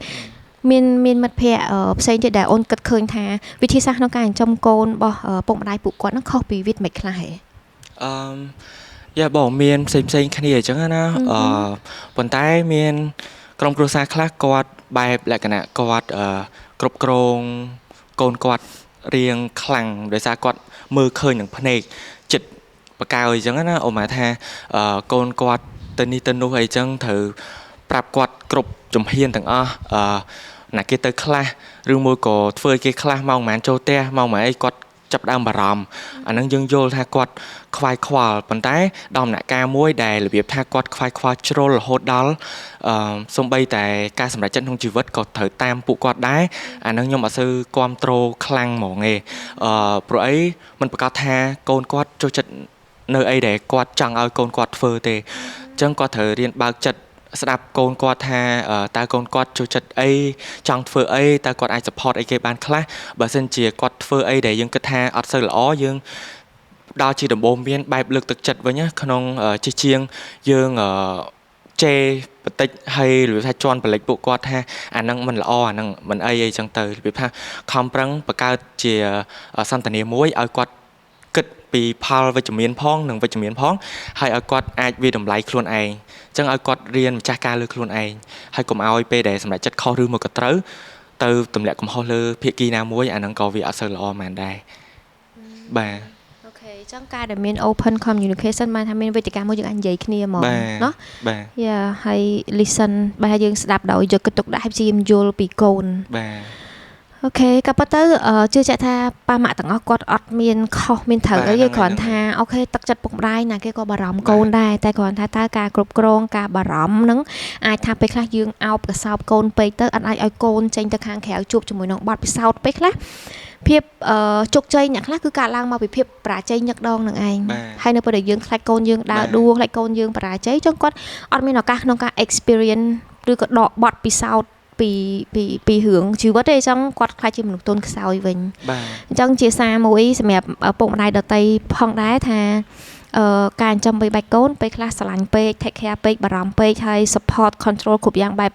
[SPEAKER 2] មានមិត្តភ័ក្តិផ្សេងទៀតដែលអូនគិតឃើញថាវិធីសាស្ត្រក្នុងការចិញ្ចឹមកូនរបស់ពុកម្ដាយពួកគាត់ហ្នឹងខុសពីវិទ្យមិនខ្លះហ៎
[SPEAKER 1] យ៉ាបងមានផ្សេងគ្នាអញ្ចឹងណាប៉ុន្តែមានក្រុមគ្រួសារខ្លះគាត់បែបលក្ខណៈគាត់គ្រប់គ្រងកូនគាត់រៀងខ្លាំងដោយសារគាត់មើលឃើញនឹងភ្នែកចិត្តបកៅអីចឹងណាអូម៉ាថាកូនគាត់ទៅនេះទៅនោះអីចឹងត្រូវប្រាប់គាត់គ្រប់ជំហានទាំងអស់ណាគេទៅខ្លះឬមួយក៏ធ្វើឲ្យគេខ្លះមកមិនចូលផ្ទះមកមិនអីគាត់ចាប់ដើមបារម្ភអាហ្នឹងយើងយល់ថាគាត់ខ្វាយខ្វល់ប៉ុន្តែដល់ដំណាក់កាលមួយដែលរបៀបថាគាត់ខ្វាយខ្វល់ជ្រុលរហូតដល់សំបីតែការសម្រេចចិត្តក្នុងជីវិតក៏ត្រូវតាមពួកគាត់ដែរអាហ្នឹងខ្ញុំអត់សូវគ្រប់គ្រងខ្លាំងហ្មងទេព្រោះអីមិនប្រកាសថាកូនគាត់ចូលចិត្តនៅអីដែលគាត់ចង់ឲ្យកូនគាត់ធ្វើទេអញ្ចឹងគាត់ត្រូវរៀនបើកចិត្តស្ដាប់កូនគាត់ថាតើកូនគាត់ចូលចិត្តអីចង់ធ្វើអីតើគាត់អាច support អីគេបានខ្លះបើសិនជាគាត់ធ្វើអីដែលយើងគិតថាអត់សូវល្អយើង ដល់ជាដំបូងមានបែបលើកទឹកចិត្តវិញណាក្នុងជាជាងយើងជេបន្តិចហើយរបៀបថាជន់បលិចពួកគាត់ថាអាហ្នឹងមិនល្អអាហ្នឹងមិនអីអីចឹងទៅរបៀបថាខំប្រឹងបង្កើតជាសន្តានាមួយឲ្យគាត់គិតពីផលវិជ្ជមានផងនិងវិជ្ជមានផងហើយឲ្យគាត់អាចវាតម្លៃខ្លួនឯងអញ្ចឹងឲ្យគាត់រៀនម្ចាស់ការលើខ្លួនឯងហើយកុំឲ្យពេលដែលសម្រេចចិត្តខុសឬមកក៏ត្រូវទៅទម្លាក់កំហុសលើភាគីណាមួយអាហ្នឹងក៏វាអត់សូវល្អមែនដែរបាទ
[SPEAKER 2] អូខេចឹងការដែលមាន open communication បានថាមានវេទិកាមួយយើងអាចនិយាយគ្នាហ្មងเนาะ
[SPEAKER 1] បាទ
[SPEAKER 2] យ៉ាហើយ listen បើយើងស្ដាប់ដោយយកគិតទុកដាក់ហើយព្យាយាមយល់ពីកូន
[SPEAKER 1] បាទ
[SPEAKER 2] អូខេក៏ប៉ុន្តែជឿជាក់ថាប៉ាម៉ាក់ទាំងអស់គាត់អត់មានខុសមានត្រូវអីទេគ្រាន់ថាអូខេទឹកចិត្តពុកម្ដាយណាគេក៏បារម្ភកូនដែរតែគ្រាន់ថាតើការគ្រប់គ្រងការបារម្ភហ្នឹងអាចថាពេលខ្លះយើងអោបកសោបកូនពេកទៅអត់អាចឲ្យកូនចេញទៅខាងក្រៅជួបជាមួយនឹងបទពិសោធន៍ពេកខ្លះភាពជោគជ័យអ្នកខ្លះគឺកើតឡើងមកពីភាពបរាជ័យញឹកដងនឹងឯងហើយនៅពេលដែលយើងខ្លាចកូនយើងដើរដួលខ្លាចកូនយើងបរាជ័យចឹងគាត់អត់មានឱកាសក្នុងការ experience ឬក៏ដកបទពិសោធន៍ពីរឿងជីវិតទេអញ្ចឹងគាត់ខ្លាចជាមនុស្សទន់ខ្សោយវិញ
[SPEAKER 1] បាទ
[SPEAKER 2] អញ្ចឹងជាសារមួយសម្រាប់ពុកម្ដាយដតីផងដែរថាការចិញ្ចឹមបីបាច់កូនពេលខ្លះស្រឡាញ់ពេក take care ពេកបារម្ភពេកហើយ support control គ្រប់យ៉ាងបែ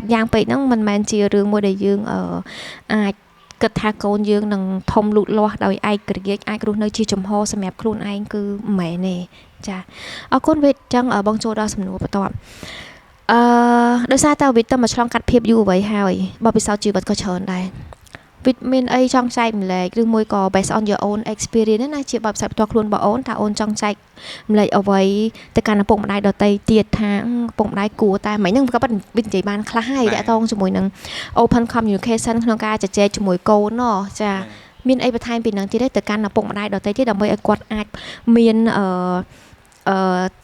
[SPEAKER 2] បយ៉ាងពេកហ្នឹងមិនមែនជារឿងមួយដែលយើងអាចគិតថាកូនយើងនឹងធំលូតលាស់ដោយឯករាជ្យអាចរស់នៅជាចំហសម្រាប់ខ្លួនឯងគឺមិនមែនទេចាអរគុណវិទ្យអញ្ចឹងបងចូលដល់សំណួរបន្ទាប់ដោយសារតើវិទ្យទៅមកឆ្លងកាត់ភាពយូរអ្វីហើយបបពិសោធន៍ជីវិតក៏ច្រើនដែរវិទ្យមានអីចង់ចែកម្លែកឬមួយក៏ based on your own experience ណាជាបបពិសោធន៍ផ្ទាល់ខ្លួនរបស់អូនតើអូនចង់ចែកម្លែកអ្វីទៅកាន់ឪពុកម្ដាយដទៃទៀតថាឪពុកម្ដាយគួរតែមិនហ្នឹងក៏ប៉ិតវិទ្យនិយាយបានខ្លះហើយតាក់ទងជាមួយនឹង open communication ក្នុងការជជែកជាមួយកូនចាមានអីបន្ថែមពីនឹងទៀតទេទៅកាន់ឪពុកម្ដាយដទៃទៀតដើម្បីឲ្យគាត់អាចមាន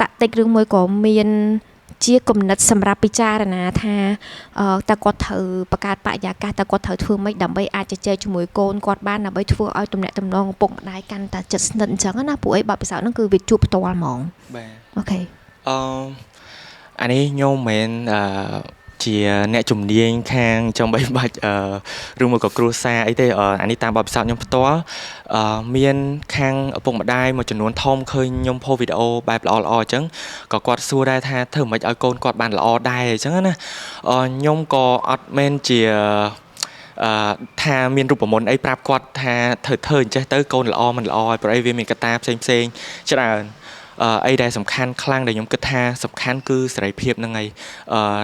[SPEAKER 2] តាក់ទិចឬមួយក៏មានជាគំនិតសម្រាប់ពិចារណាថាតើគាត់ត្រូវបង្កើតបរិយាកាសតើគាត់ត្រូវធ្វើម៉េចដើម្បីអាចជជែកជាមួយកូនគាត់បានដើម្បីធ្វើឲ្យទំនាក់ទំនងឪពុកម្ដាយកាន់តែជិតស្និទ្ធអញ្ចឹងណាពួកអីបទពិសោធន៍ហ្នឹងគឺវាជួបផ្ទាល់ហ្មង
[SPEAKER 1] បាទ
[SPEAKER 2] អូខេ
[SPEAKER 1] អានេះខ្ញុំមិនជាអ្នកជំនាញខាងចំបីបាច់ឬមួយក៏គ្រួសារអីទេអានេះតាមបទពិសោធន៍ខ្ញុំផ្ទាល់មានខាងឪពុកម្ដាយមួយចំនួនធំឃើញខ្ញុំផុសវីដេអូបែបល្អៗអញ្ចឹងក៏គាត់សួរដែរថាធ្វើមិនឲ្យកូនគាត់បានល្អដែរអញ្ចឹងណាខ្ញុំក៏អត់មែនជាថាមានរូបមន្តអីប្រាប់គាត់ថាធ្វើអញ្ចេះទៅកូនល្អមិនល្អព្រោះអីវាមានកត្តាផ្សេងច្រើនអីដែលសំខាន់ខ្លាំងដែលខ្ញុំគិតថាសំខាន់គឺសេរីភាពហ្នឹងហើយ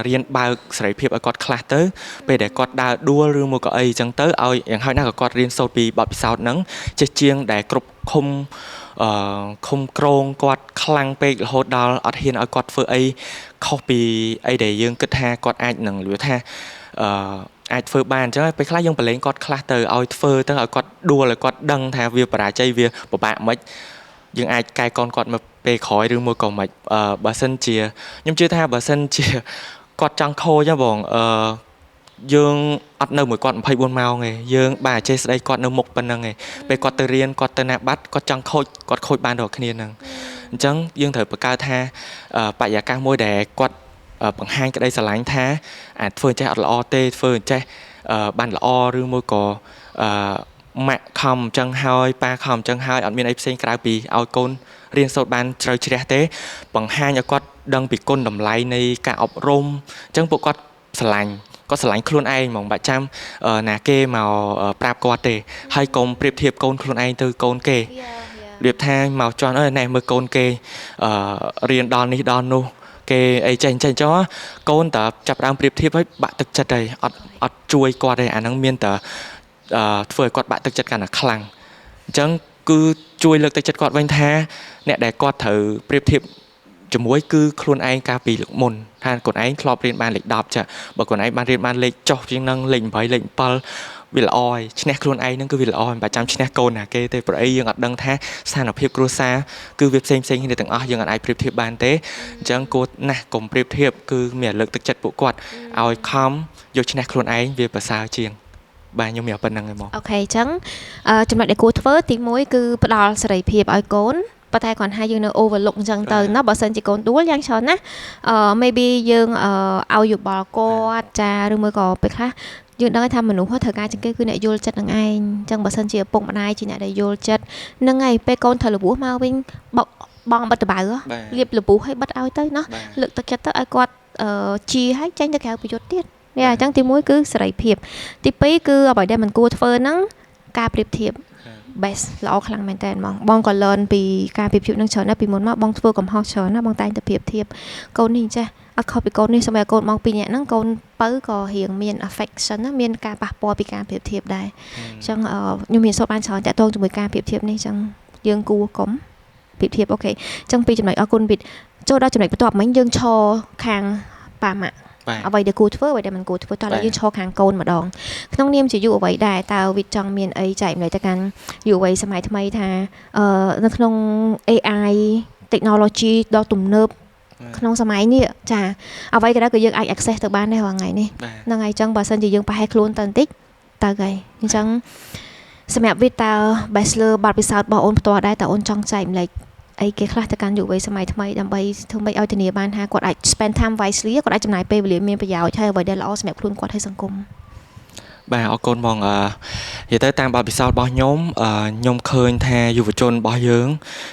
[SPEAKER 1] រៀនបើកសេរីភាពឲ្យគាត់ខ្លះទៅពេលដែលគាត់ដើរដួលឬមកក៏អីអញ្ចឹងទៅឲ្យយ៉ាងហោចណាស់ក៏គាត់រៀនសូត្រពីបទពិសោធន៍ហ្នឹងចេះជាងដែលគ្រប់ឃុំក្រងគាត់ខ្លាំងពេករហូតដល់អត់ហ៊ានឲ្យគាត់ធ្វើអីខុសពីអីដែលយើងគិតថាគាត់អាចនឹងលឺថាអាចធ្វើបានអញ្ចឹងពេលខ្លះយើងប្រឡែងគាត់ខ្លះទៅឲ្យធ្វើទៅឲ្យគាត់ដួលឲ្យគាត់ដឹងថាវាបរាជ័យវាពិបាកមិនយើងអាចកែកូនគាត់មកពេលក្រោយឬមួយក៏មិនបើសិនជាខ្ញុំជឿថាបើសិនជាគាត់ចង់ខូចបងយើងអត់នៅមួយគាត់24ម៉ោងទេយើងបាទចេះស្ដីគាត់នៅមុខប៉ុណ្្នឹងឯងពេលគាត់ទៅរៀនគាត់ទៅណាបាត់គាត់ចង់ខូចគាត់ខូចបានដល់គ្នាហ្នឹងអញ្ចឹងយើងត្រូវបង្កើតថាបរិយាកាសមួយដែលគាត់បង្ហាញក្តីស្រឡាញ់ថាអាចធ្វើអញ្ចេះអត់ល្អទេធ្វើអញ្ចេះបានល្អឬមួយក៏ម៉ាក់ខំអញ្ចឹងហើយប៉ាខំអញ្ចឹងហើយអត់មានអីផ្សេងក្រៅពីឲ្យកូនរៀនសូត្របានជ្រៅជ្រះទេបង្ហាញឲ្យគាត់ដឹងពីគុណតម្លៃនៃការអប់រំអញ្ចឹងពួកគាត់ស្រឡាញ់ខ្លួនឯងហ្មងបាច់ចាំណាគេមកប្រាប់គាត់ទេហើយកុំប្រៀបធៀបកូនខ្លួនឯងទៅកូនគេរៀបថាមកជន់អើណែមើលកូនគេរៀនដល់នេះដល់នោះគេអីចេះចុះកូនតើចាប់ដើមប្រៀបធៀបឲ្យបាក់ទឹកចិត្តហើយអត់ជួយគាត់ទេអាហ្នឹងមានតែធ្វើឲ្យគាត់បាក់ទឹកចិត្តកាន់តែខ្លាំងអញ្ចឹងគឺជួយលើកទឹកចិត្តគាត់វិញថាអ្នកដែលគាត់ត្រូវប្រៀបធៀបជាមួយគឺខ្លួនឯងកាលពីលើកមុនថាខ្លួនឯងធ្លាប់រៀនបានលេខ10ចាបើខ្លួនឯងបានរៀនបានលេខចុះជាងនឹងលេខ8លេខ7វាល្អហើយឈ្នះខ្លួនឯងហ្នឹងគឺវាល្អមិនបាច់ចាំឈ្នះកូនណាគេទេព្រោះអីយើងអត់ដឹងថាស្ថានភាពគ្រួសារគឺវាផ្សេងគ្នាទាំងអស់យើងអាចប្រៀបធៀបបានទេអញ្ចឹងគួរណាស់កុំប្រៀបធៀបគឺមានលើកទឹកចិត្តពួកគាត់ឲ្យខំយកឈ្នះខ្លួនឯងវាប្រសើរជាងបាទខ្ញុំមានប៉ុណ្្នឹងឯងមក
[SPEAKER 2] អូខេអញ្ចឹងចំណុចដែលគួរធ្វើទី1គឺផ្ដល់សេរីភាពឲ្យកូនប៉ុន្តែគ្រាន់ថាយើងនៅ overlook អញ្ចឹងទៅណាបើសិនជាកូនដួលយ៉ាងច្រើនណាmaybe យើងឲ្យយោបល់គាត់ចាឬមួយក៏ពេលខ្លះ យើងដឹងថាមនុស្សធ្វើការជាងគេគឺអ្នកយល់ចិត្តនឹងឯងអញ្ចឹងបើសិនជាឪពុកម្ដាយជាអ្នកដែលយល់ចិត្តនឹងឯងពេលកូនត្រូវលបួសមកវិញបងបិទតបៅលាបលបួសឲ្យបិទឲ្យទៅណោះលើកទឹកចិត្តទៅឲ្យគាត់ជាឲ្យចេញទៅក្រៅប្រយុទ្ធទៀតនេះអញ្ចឹងទី1គឺសេរីភាពទី2គឺអ្វីដែលមិនគួរធ្វើហ្នឹងការប្រៀបធៀប best ល្អខ្លាំងមែនតើបងក៏ learn ពីការប្រៀបធៀបនឹងច្រើនណាស់ពីមុនមកបងធ្វើកំហុសច្រើនណាស់បងតែងតែប្រៀបធៀបកូននេះចេះអត់ខុសពីកូននេះសូម្បីកូនបងពីរនាក់ហ្នឹងកូនបើក៏រៀងមាន affection ណាមានការប៉ះពាល់ពីការប្រៀបធៀបដែរអញ្ចឹងខ្ញុំមានសូត្របានច្រើនតាក់ទងជាមួយការប្រៀបធៀបនេះអញ្ចឹងយើងគួរកុំប្រៀបធៀបអូខេអញ្ចឹងពីចំណុចអរគុណវិទ្យចូលដល់ចំណុចបន្ទាប់មិញយើងឈរខាងប៉ាម៉ាក់អ្វីដែលគួរធ្វើអ្វីដែលមិនគួរធ្វើតោះយើងឈរខាងកូនម្ដងក្នុងនាមជាយុវវ័យដែរតើវិទ្យចង់មានអីចែកម្លែកទៅកាន់យុវវ័យសម័យថ្មីថានៅក្នុង AI technology ដ៏ទំនើបក្នុងសម័យនេះចាអ្វីក៏ដោយក៏យើងអាច access ទៅបានដែររាល់ថ្ងៃនេះហ្នឹងហើយអញ្ចឹងបើសិនជាយើងប្រហែលខ្លួនទៅបន្តិចទៅហើយអញ្ចឹងសម្រាប់វិទ្យតើ bachelor បទពិសោធន៍របស់អូនផ្ទាល់ដែរតើអូនចង់ចែកម្លែកអីគេខ្លះទៅកាន់យុវវ័យសម័យថ្មីដើម្បីធ្វើម៉េចឲ្យធានាបានថាគាត់អាច spend time wisely គាត់អាចចំណាយពេលវេលាមានប្រយោជន៍ហើយអ្វីដែលល្អសម្រាប់ខ្លួនគាត់ហើយសង្គម
[SPEAKER 1] បាទអរគុណបងនិយាយទៅតាមបទពិសោធន៍របស់ខ្ញុំឃើញថាយុវជនរបស់យើង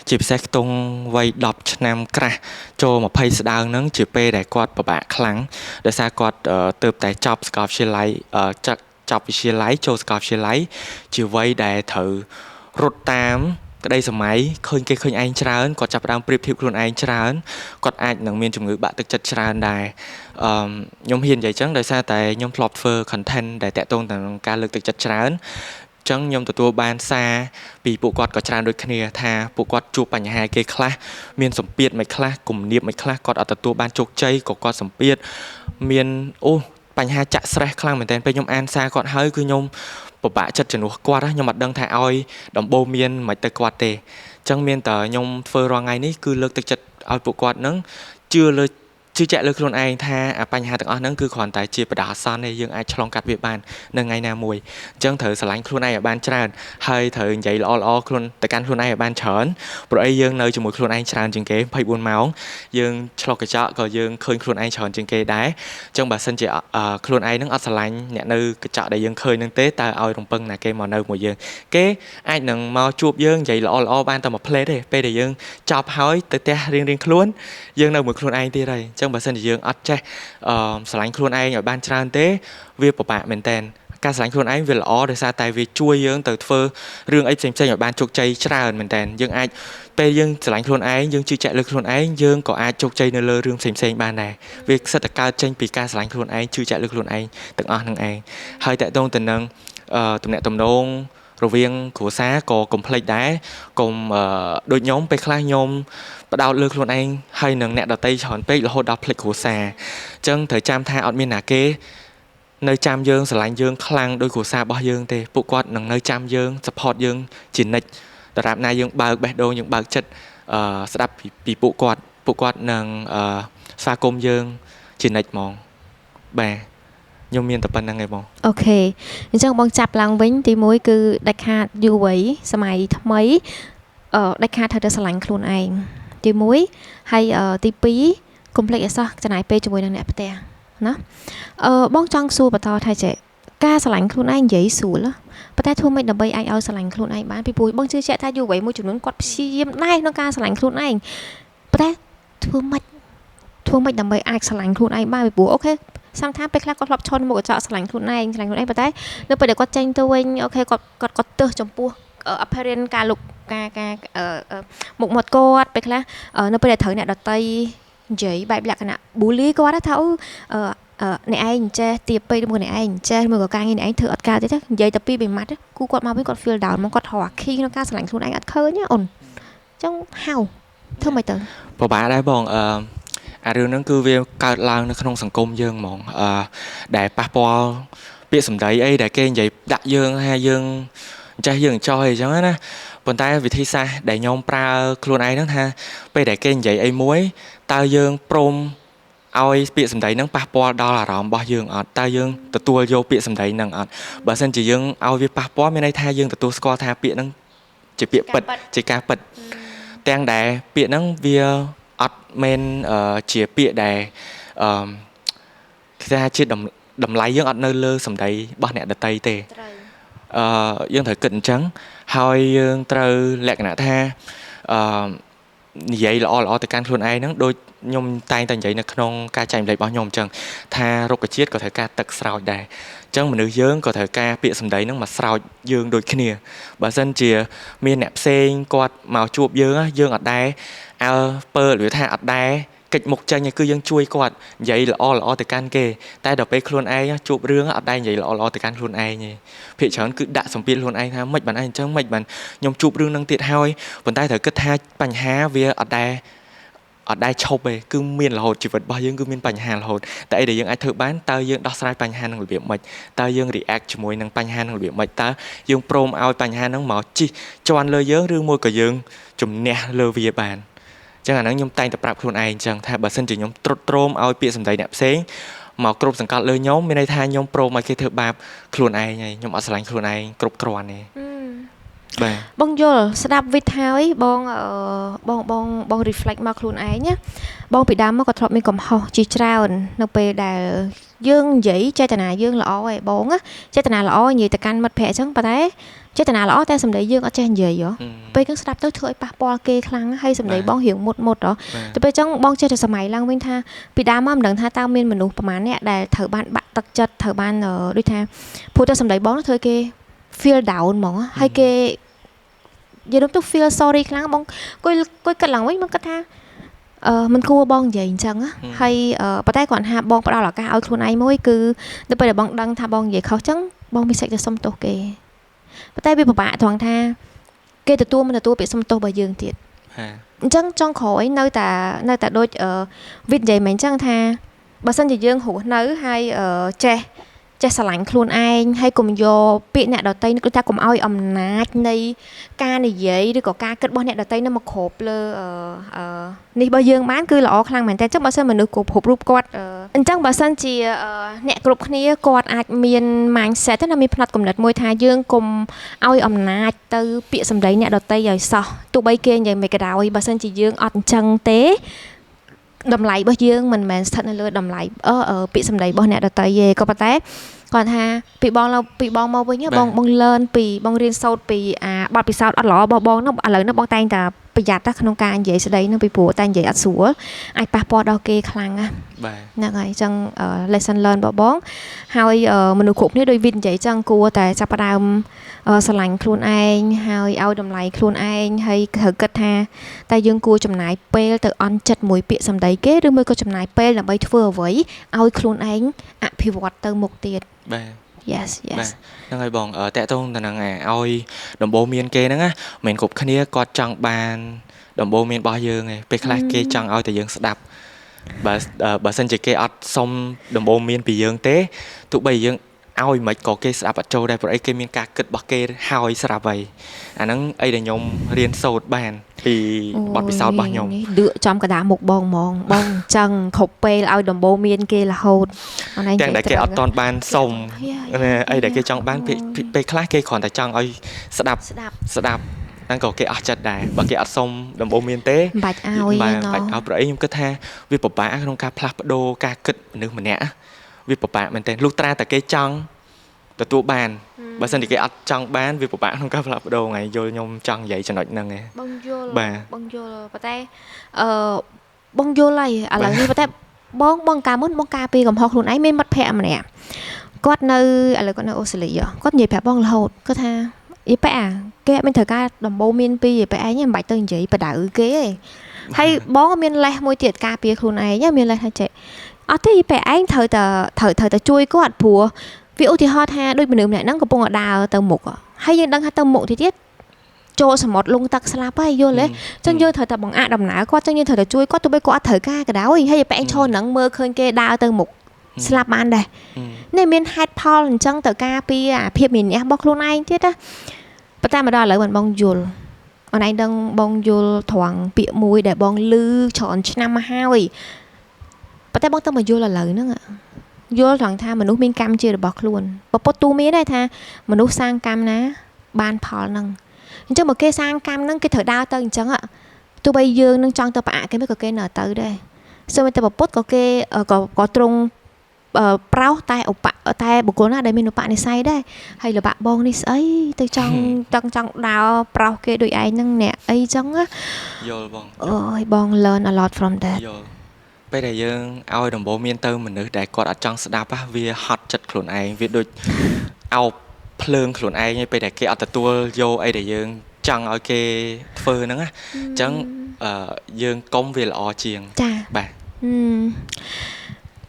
[SPEAKER 1] ជាពិសេសខ្ទង់វ័យ10ឆ្នាំក្រាស់ចូល20ស្ដើងហ្នឹងជាពេលដែលគាត់ពិបាកខ្លាំងដោយសារគាត់ទើបតែចប់សាកលវិទ្យាល័យចប់វិទ្យាល័យចូលសាកលវិទ្យាល័យជាវ័យដែលត្រូវរត់តាមក្តីសម័យឃើញគេឃើញឯងច្រើនគាត់ចាប់ផ្ដើមប្រៀបធៀបខ្លួនឯងច្រើនគាត់អាចនឹងមានជំងឺបាក់ទឹកចិត្តច្រើនដែរខ្ញុំហ៊ាននិយាយចឹងដោយសារតែខ្ញុំធ្លាប់ធ្វើ content ដែលតាក់ទងទៅនឹងការលើកទឹកចិត្តច្រើនចឹងខ្ញុំទទួលបានសារពីពួកគាត់ក៏ច្រើនដូចគ្នាថាពួកគាត់ជួបបញ្ហាគេខ្លះមានសម្ពាធមិនខ្លះគំនាបមិនខ្លះគាត់អត់ទទួលបានជោគជ័យក៏គាត់សម្ពាធមានបញ្ហាចាក់ស្រេះខ្លាំងមែនទែនពេលខ្ញុំអានសារគាត់ហើយគឺខ្ញុំពិបាកចិត្តជំនួសគាត់ខ្ញុំអត់ដឹងថាឲ្យដំបូងមានមិនទៅគាត់ទេអញ្ចឹងមានតែខ្ញុំធ្វើរាល់ថ្ងៃនេះគឺលើកទឹកចិត្តឲ្យពួកគាត់នឹងជឿជាក់លើខ្លួនឯងថាបញ្ហាទាំងអស់ហ្នឹងគឺគ្រាន់តែជាបដាអាសន្នទេយើងអាចឆ្លងកាត់វាបាននៅថ្ងៃណាមួយអញ្ចឹងត្រូវស្រឡាញ់ខ្លួនឯងឲ្យបានច្រើនហើយត្រូវនិយាយល្អៗខ្លួនទៅកាន់ខ្លួនឯងឲ្យបានច្រើនព្រោះអីយើងនៅជាមួយខ្លួនឯងច្រើនជាងគេ24ម៉ោងយើងឆ្លុះកញ្ចក់ក៏យើងឃើញខ្លួនឯងច្រើនជាងគេដែរអញ្ចឹងបើសិនជាខ្លួនឯងហ្នឹងអត់ស្រឡាញ់អ្នកនៅកញ្ចក់ដែលយើងឃើញហ្នឹងទេតើឲ្យរំពឹងណាគេមកនៅជាមួយយើងគេអាចនឹងមកជួបយើងនិយាយល្អៗបានតែមួយផ្លេតទេពេលដែលយើងចប់ហើយទៅផ្ទះរៀងៗខ្លួនយើងនៅមួយខ្លួនឯងទៀតហើយអញ្ចឹងបើសិនជាយើងអត់ចេះស្រឡាញ់ខ្លួនឯងឲ្យបានច្រើនទេវាពិបាកមែនតើការស្រឡាញ់ខ្លួនឯងវាល្អដោយសារតែវាជួយយើងទៅធ្វើរឿងអីផ្សេងៗឲ្យបានជោគជ័យច្រើនមែនតើយើងអាចពេលយើងស្រឡាញ់ខ្លួនឯងយើងជឿជាក់លើខ្លួនឯងយើងក៏អាចជោគជ័យនៅលើរឿងផ្សេងៗបានដែរវាសិតតែកើតចេញពីការស្រឡាញ់ខ្លួនឯងជឿជាក់លើខ្លួនឯងទាំងអស់នឹងឯងហើយតកតងទៅនឹងទំនាក់ទំនងរវាងគ្រួសារក៏កុំភ្លេចដែរកុំដូចខ្ញុំពេលខ្លះខ្ញុំបដោតលើខ្លួនឯងហើយនឹងអ្នកដតីច្រើនពេករហូតដល់ភ្លេចគ្រួសារអញ្ចឹងត្រូវចាំថាអត់មានណាគេនៅចាំយើងស្រឡាញ់យើងខ្លាំងដោយគ្រួសាររបស់យើងទេពួកគាត់នឹងនៅចាំយើង support យើងជានិច្ចដរាបណាយើងបើកបេះដូងយើងបើកចិត្តស្ដាប់ពីពួកគាត់នឹងស្វាគមន៍យើងជានិច្ចហ្មងបាទខ្ញុំមានតែប៉ុណ្្នឹងឯងបង
[SPEAKER 2] អូខេអញ្ចឹងបងចាប់ឡើងវិញទី1គឺដាច់ខាតយុវវ័យសម័យថ្មីដាច់ខាតត្រូវតែស្រឡាញ់ខ្លួនឯងទី1ហើយទី2កុំភ្លេចឲ្យសោះចំណាយពេលជាមួយនឹងអ្នកផ្ទះណាបងចង់សួរបន្តថាចេះការស្រឡាញ់ខ្លួនឯងនិយាយស្រួលប៉ុន្តែធ្វើម៉េចដើម្បីអាចឲ្យស្រឡាញ់ខ្លួនឯងបានពីព្រោះបងជឿជាក់ថាយុវវ័យមួយចំនួនគាត់ព្យាយាមដែរក្នុងការស្រឡាញ់ខ្លួនឯងប៉ុន្តែធ្វើម៉េចដើម្បីអាចស្រឡាញ់ខ្លួនឯងបានពីព្រោះអូខេសំខាន់ពេលខ្លះគាត់ធ្លាប់ឈរមុខកញ្ចក់ស្រឡាញ់ខ្លួនឯងប៉ុន្តែនៅពេលដែលគាត់ចេញទៅវិញអូខេគាត់ទើសចំពោះ appearance ការលុបការមុខមាត់គាត់ពេលខ្លះនៅពេលដែលត្រូវអ្នកដតីនិយាយបែបលក្ខណៈ bully គាត់ថាអ្នកឯងចេះទៀបពេកឬមួយអ្នកឯងចេះមើលក៏ការងារអ្នកឯងធ្វើអត់កើតទេនិយាយតែពីរបីម៉ាត់គូគាត់មកវិញគាត់ feel down មកគាត់រកអាខីក្នុងការស្រឡាញ់ខ្លួនឯងអត់ឃើញអូនអញ្ចឹងហៅធ្វើម៉េចទៅ
[SPEAKER 1] ពិបាកដែរបងអារឿងហ្នឹងគឺវាកើតឡើងនៅក្នុងសង្គមយើងហ្មងដែលប៉ះពាល់ពាក្យសម្ដីអីដែលគេនិយាយដាក់យើងថាយើងចេះយើងចោះអីចឹងណាប៉ុន្តែវិធីសាស្ត្រដែលខ្ញុំប្រើខ្លួនឯងហ្នឹងថាពេលដែលគេនិយាយអីមួយតើយើងព្រមឲ្យពាក្យសម្ដីហ្នឹងប៉ះពាល់ដល់អារម្មណ៍របស់យើងអត់តើយើងទទួលយកពាក្យសម្ដីហ្នឹងអត់បើមិនជាយើងឲ្យវាប៉ះពាល់មានន័យថាយើងទទួលស្គាល់ថាពាក្យហ្នឹងជាពាក្យពិតជាការពិតទាំងដែលពាក្យហ្នឹងវាអត់មែនជាពាក្យដែលគេថាជា đầm lấy dương ở nơi lơ sầm đầy bao nẹt đặt tay tê dương thời cận trắng hai dương trâu lẹt nạ tha vậy là từ can luôn ai nó đôi nhom tay tay vậy là không ca chạy lại bao nhom chẳng tha rốt cái chiết có thể ca tật sào đài chẳng mà nữ dương có thể ca bịa sầm đấy nó mà sào dương đôi kia bà dân chìa miền nẹp sen quạt màu chuột dương ở đây pơ lưỡi tha ở đây kịch một chân như cứ dân chui quạt vậy là từ can kê tay đập bê luôn ai chụp rương ở đây vậy là từ can luôn ai nhỉ phía chán cứ đã sống biết luôn ai ha mấy bạn anh chẳng mấy bạn nhom chụp rương năng tiệt hoi còn tay thời kết ha bánh há vía ở đây chụp bê cứ miền là hột chỉ vật bao dương cứ miền bánh hà là hột tại để dương ai thử bán tao dương đo sai bánh hà năng bị mệt tao dương react cho mùi năng bánh hà năng bị mệt ta dương prom ao bánh hà năng mỏ chi cho anh lơ dương rương môi cả dương chùm nè lơ vía bàn chẳng hạn nhóm tay tập rap luôn ai chẳng tha bà xin chỉ nhóm trôm ao bịa sầm đầy đẹp xén mà cột sẵn cọt lơ nhóm bên đây tha nhóm pro mà khi thợ bạp luôn ai này nhóm ở sảnh luôn ai cột tròn này
[SPEAKER 2] bong vô đáp vịt tháo bong reflect mà luôn ai nhá bong bị đám mà có thọ mình cầm hò chỉ trao nó về đà dương dĩ chơi tà nà dương là oi bong á chơi tà nà là oi nhiều tà can mất phe chẳng bà thấy chơi tà nà là oi tay sầm đầy dương ở trên gì vậy bây cái đáp tới thôi pa po kê khăng hay sầm đầy bong hiểu một đó từ bây chẳng bong chơi từ sầm mày lang vinh tha bị đám mà đằng tha tao miên mình đủประมาณ nè để thở ban bạn tật chật thở ban ở đôi tha phụ ta sầm đầy bong nó thôi kê feel down mỏng hay kê giờ đúng tôi feel sorry khăng bong coi cật lòng ấy mà cật tha mình cua bong vậy chẳng á hay bà tay còn ha bong bắt đầu là cái ao thôn ấy mới cứ từ bây giờ bong đăng tha bong vậy khó chẳng bong bị sạch được xong tổ kề bà tay bị bà bạ thoáng tha kê từ tua mình là tua bị xong tổ bà dương thiệt chẳng trong khỏi nơi ta đôi vịt vậy mình chẳng tha bà sân chỉ dương hủ nấu hay tre xà lạnh luôn ai hay cùng vô bị nè đầu tay nó ta cùng oi nát này ca này vậy đi có ca kết bọn nè đầu tay nó mà khộp lơ đi bao dương bán cứ lọ khăn mình ta chắc bà sân mình được cột hộp rúp quạt chắc bà sân chỉ nè cột này quạt ạt miền màng sẽ tức là miền phật cùng đặt môi thai dương cùng oi nát từ bị sầm đấy nè đầu tay rồi sao tụi bay kia vậy mấy cái đào bà sân chỉ dương ọt chân tế đầm lại bao dương mình thật là lừa đầm lại ở bị sầm đầy bao nè đầu tay về có bà té còn ha bị bong mau với nhá bong lên bị bong riêng sâu bị bọt bị sao ăn lỏ bong nó lấy nó bong tay ta bị giặt ta không can vậy sau đấy nó bị bùa tay vậy ăn sủa ai pa po đau kê khăng á nè rồi chẳng lesson learn bong hai mình được khục nếu đôi vin vậy chẳng cua tại sao bắt đầu sờ lạnh luôn anh hai ao đầm lại luôn anh hay thử cất ha tay dương cua chầm nải pe từ on chật mũi bịa sầm đấy kế đôi mới có chầm nải pe là bay vừa với ao luôn anh pivot từ một tiệt yes
[SPEAKER 1] năng ai bong ở tại tông là năng oi đồng bộ miền kê nữa á mình cục khné có chẳng bàn đồng bộ miền bao giờ này pe khai kê chẳng oi tại dương sẽ đạp bà sân chỉ kê ọt xong đồng bộ miền bị dương tế tụi bây dương oi mấy có kê sẽ đạp ở châu đây rồi kê miền cá cất bạc kê hao sẽ đạp vậy năng ai để nhom riêng sâu bàn vì bọt bị sao bao nhom
[SPEAKER 2] dựa trong cả đá một bong chân khục pe oi đồng bộ miền kê là hồn
[SPEAKER 1] chẳng để kê ọt toàn bàn xong ai để kê trong bàn pe khai kê còn tại trong oi sẽ đạp đang có cái áo chặt đài và cái áo sông đồng bộ miền tế
[SPEAKER 2] bạch áo
[SPEAKER 1] rồi nhưng cái tha vì bà bả không ca plap đô ca kịch nước mình nè vì bà bả mình tên lúc tra tại cái chân tại tua bàn bà xin thì cái áo chân bán vì bà bả không ca plap đô ngày vô nhôm chân vậy cho nó năng nghe
[SPEAKER 2] bông vô bà tay bông vô này là như bà tay bông ca pi cầm hộp luôn ấy mới mất phe mà nè có nơi là có nơi Australia có nhiều phe bông là hột có tha ý bả cái bên thời ca đồng bộ miền pi vậy bả nhá bài tên vậy bà đảo kế hay bó miền lẻ môi tiệt ca pi luôn ấy nhá miền lẻ hay chạy thế bả anh thời tờ chui có hạt phùa ví dụ thì ho tha đôi bên này nó có bông ở đào tờ mục hay như đang tờ mục thì tiết cho sầm một lông tắc slap hay vô lấy chân vô thời tờ bằng đầm nã có chân như thời tờ chui có tụi bay có thời ca cái đáo hay bả anh cho nắng mơ khơi kê đào tờ mục slap ban đây nên miền hạt Paul chân tờ ca pi phiệp miền nhá bóc luôn anh tiết á bà ta mà đo lại mình bong dùl còn anh đang bong dùl thoảng bịa mùi để bong lư chọn năm mà hai bà ta bong tâm mà dùl là lời nữa ạ dùl thoảng tha mình nút miên cam chưa được bọc luôn và pot tu mía đây tha mình nút sang cam ná ban Paul nâng chứ mà kê sang cam nâng cái thời đau tơ chẳng ạ tôi bây giờ nâng trong tơ bạ cái mấy cái nở tơ đây xong rồi tơ bọc pot có kê có trung ប្រោសតែឧបតែបុគ្គលណាដែលមានឧបនិស្ស័យដែរហើយលបាក់បងនេះស្អីទៅចង់ដើរប្រោសគេដូចឯងហ្នឹងអ្នកអីចឹងណា
[SPEAKER 1] យល់បង
[SPEAKER 2] អូយបង learn a lot from that
[SPEAKER 1] យល់ពេលដែលយើងឲ្យដំបូងមានទៅមនុស្សដែលគាត់អត់ចង់ស្ដាប់វាហត់ចិត្តខ្លួនឯងវាដូចអោបភ្លើងខ្លួនឯងឯងពេលដែលគេអត់ទទួលយកអីដែលយើងចង់ឲ្យគេធ្វើហ្នឹងណាអញ្ចឹងយើងកុំវាល្អជាង
[SPEAKER 2] ចា
[SPEAKER 1] បាទ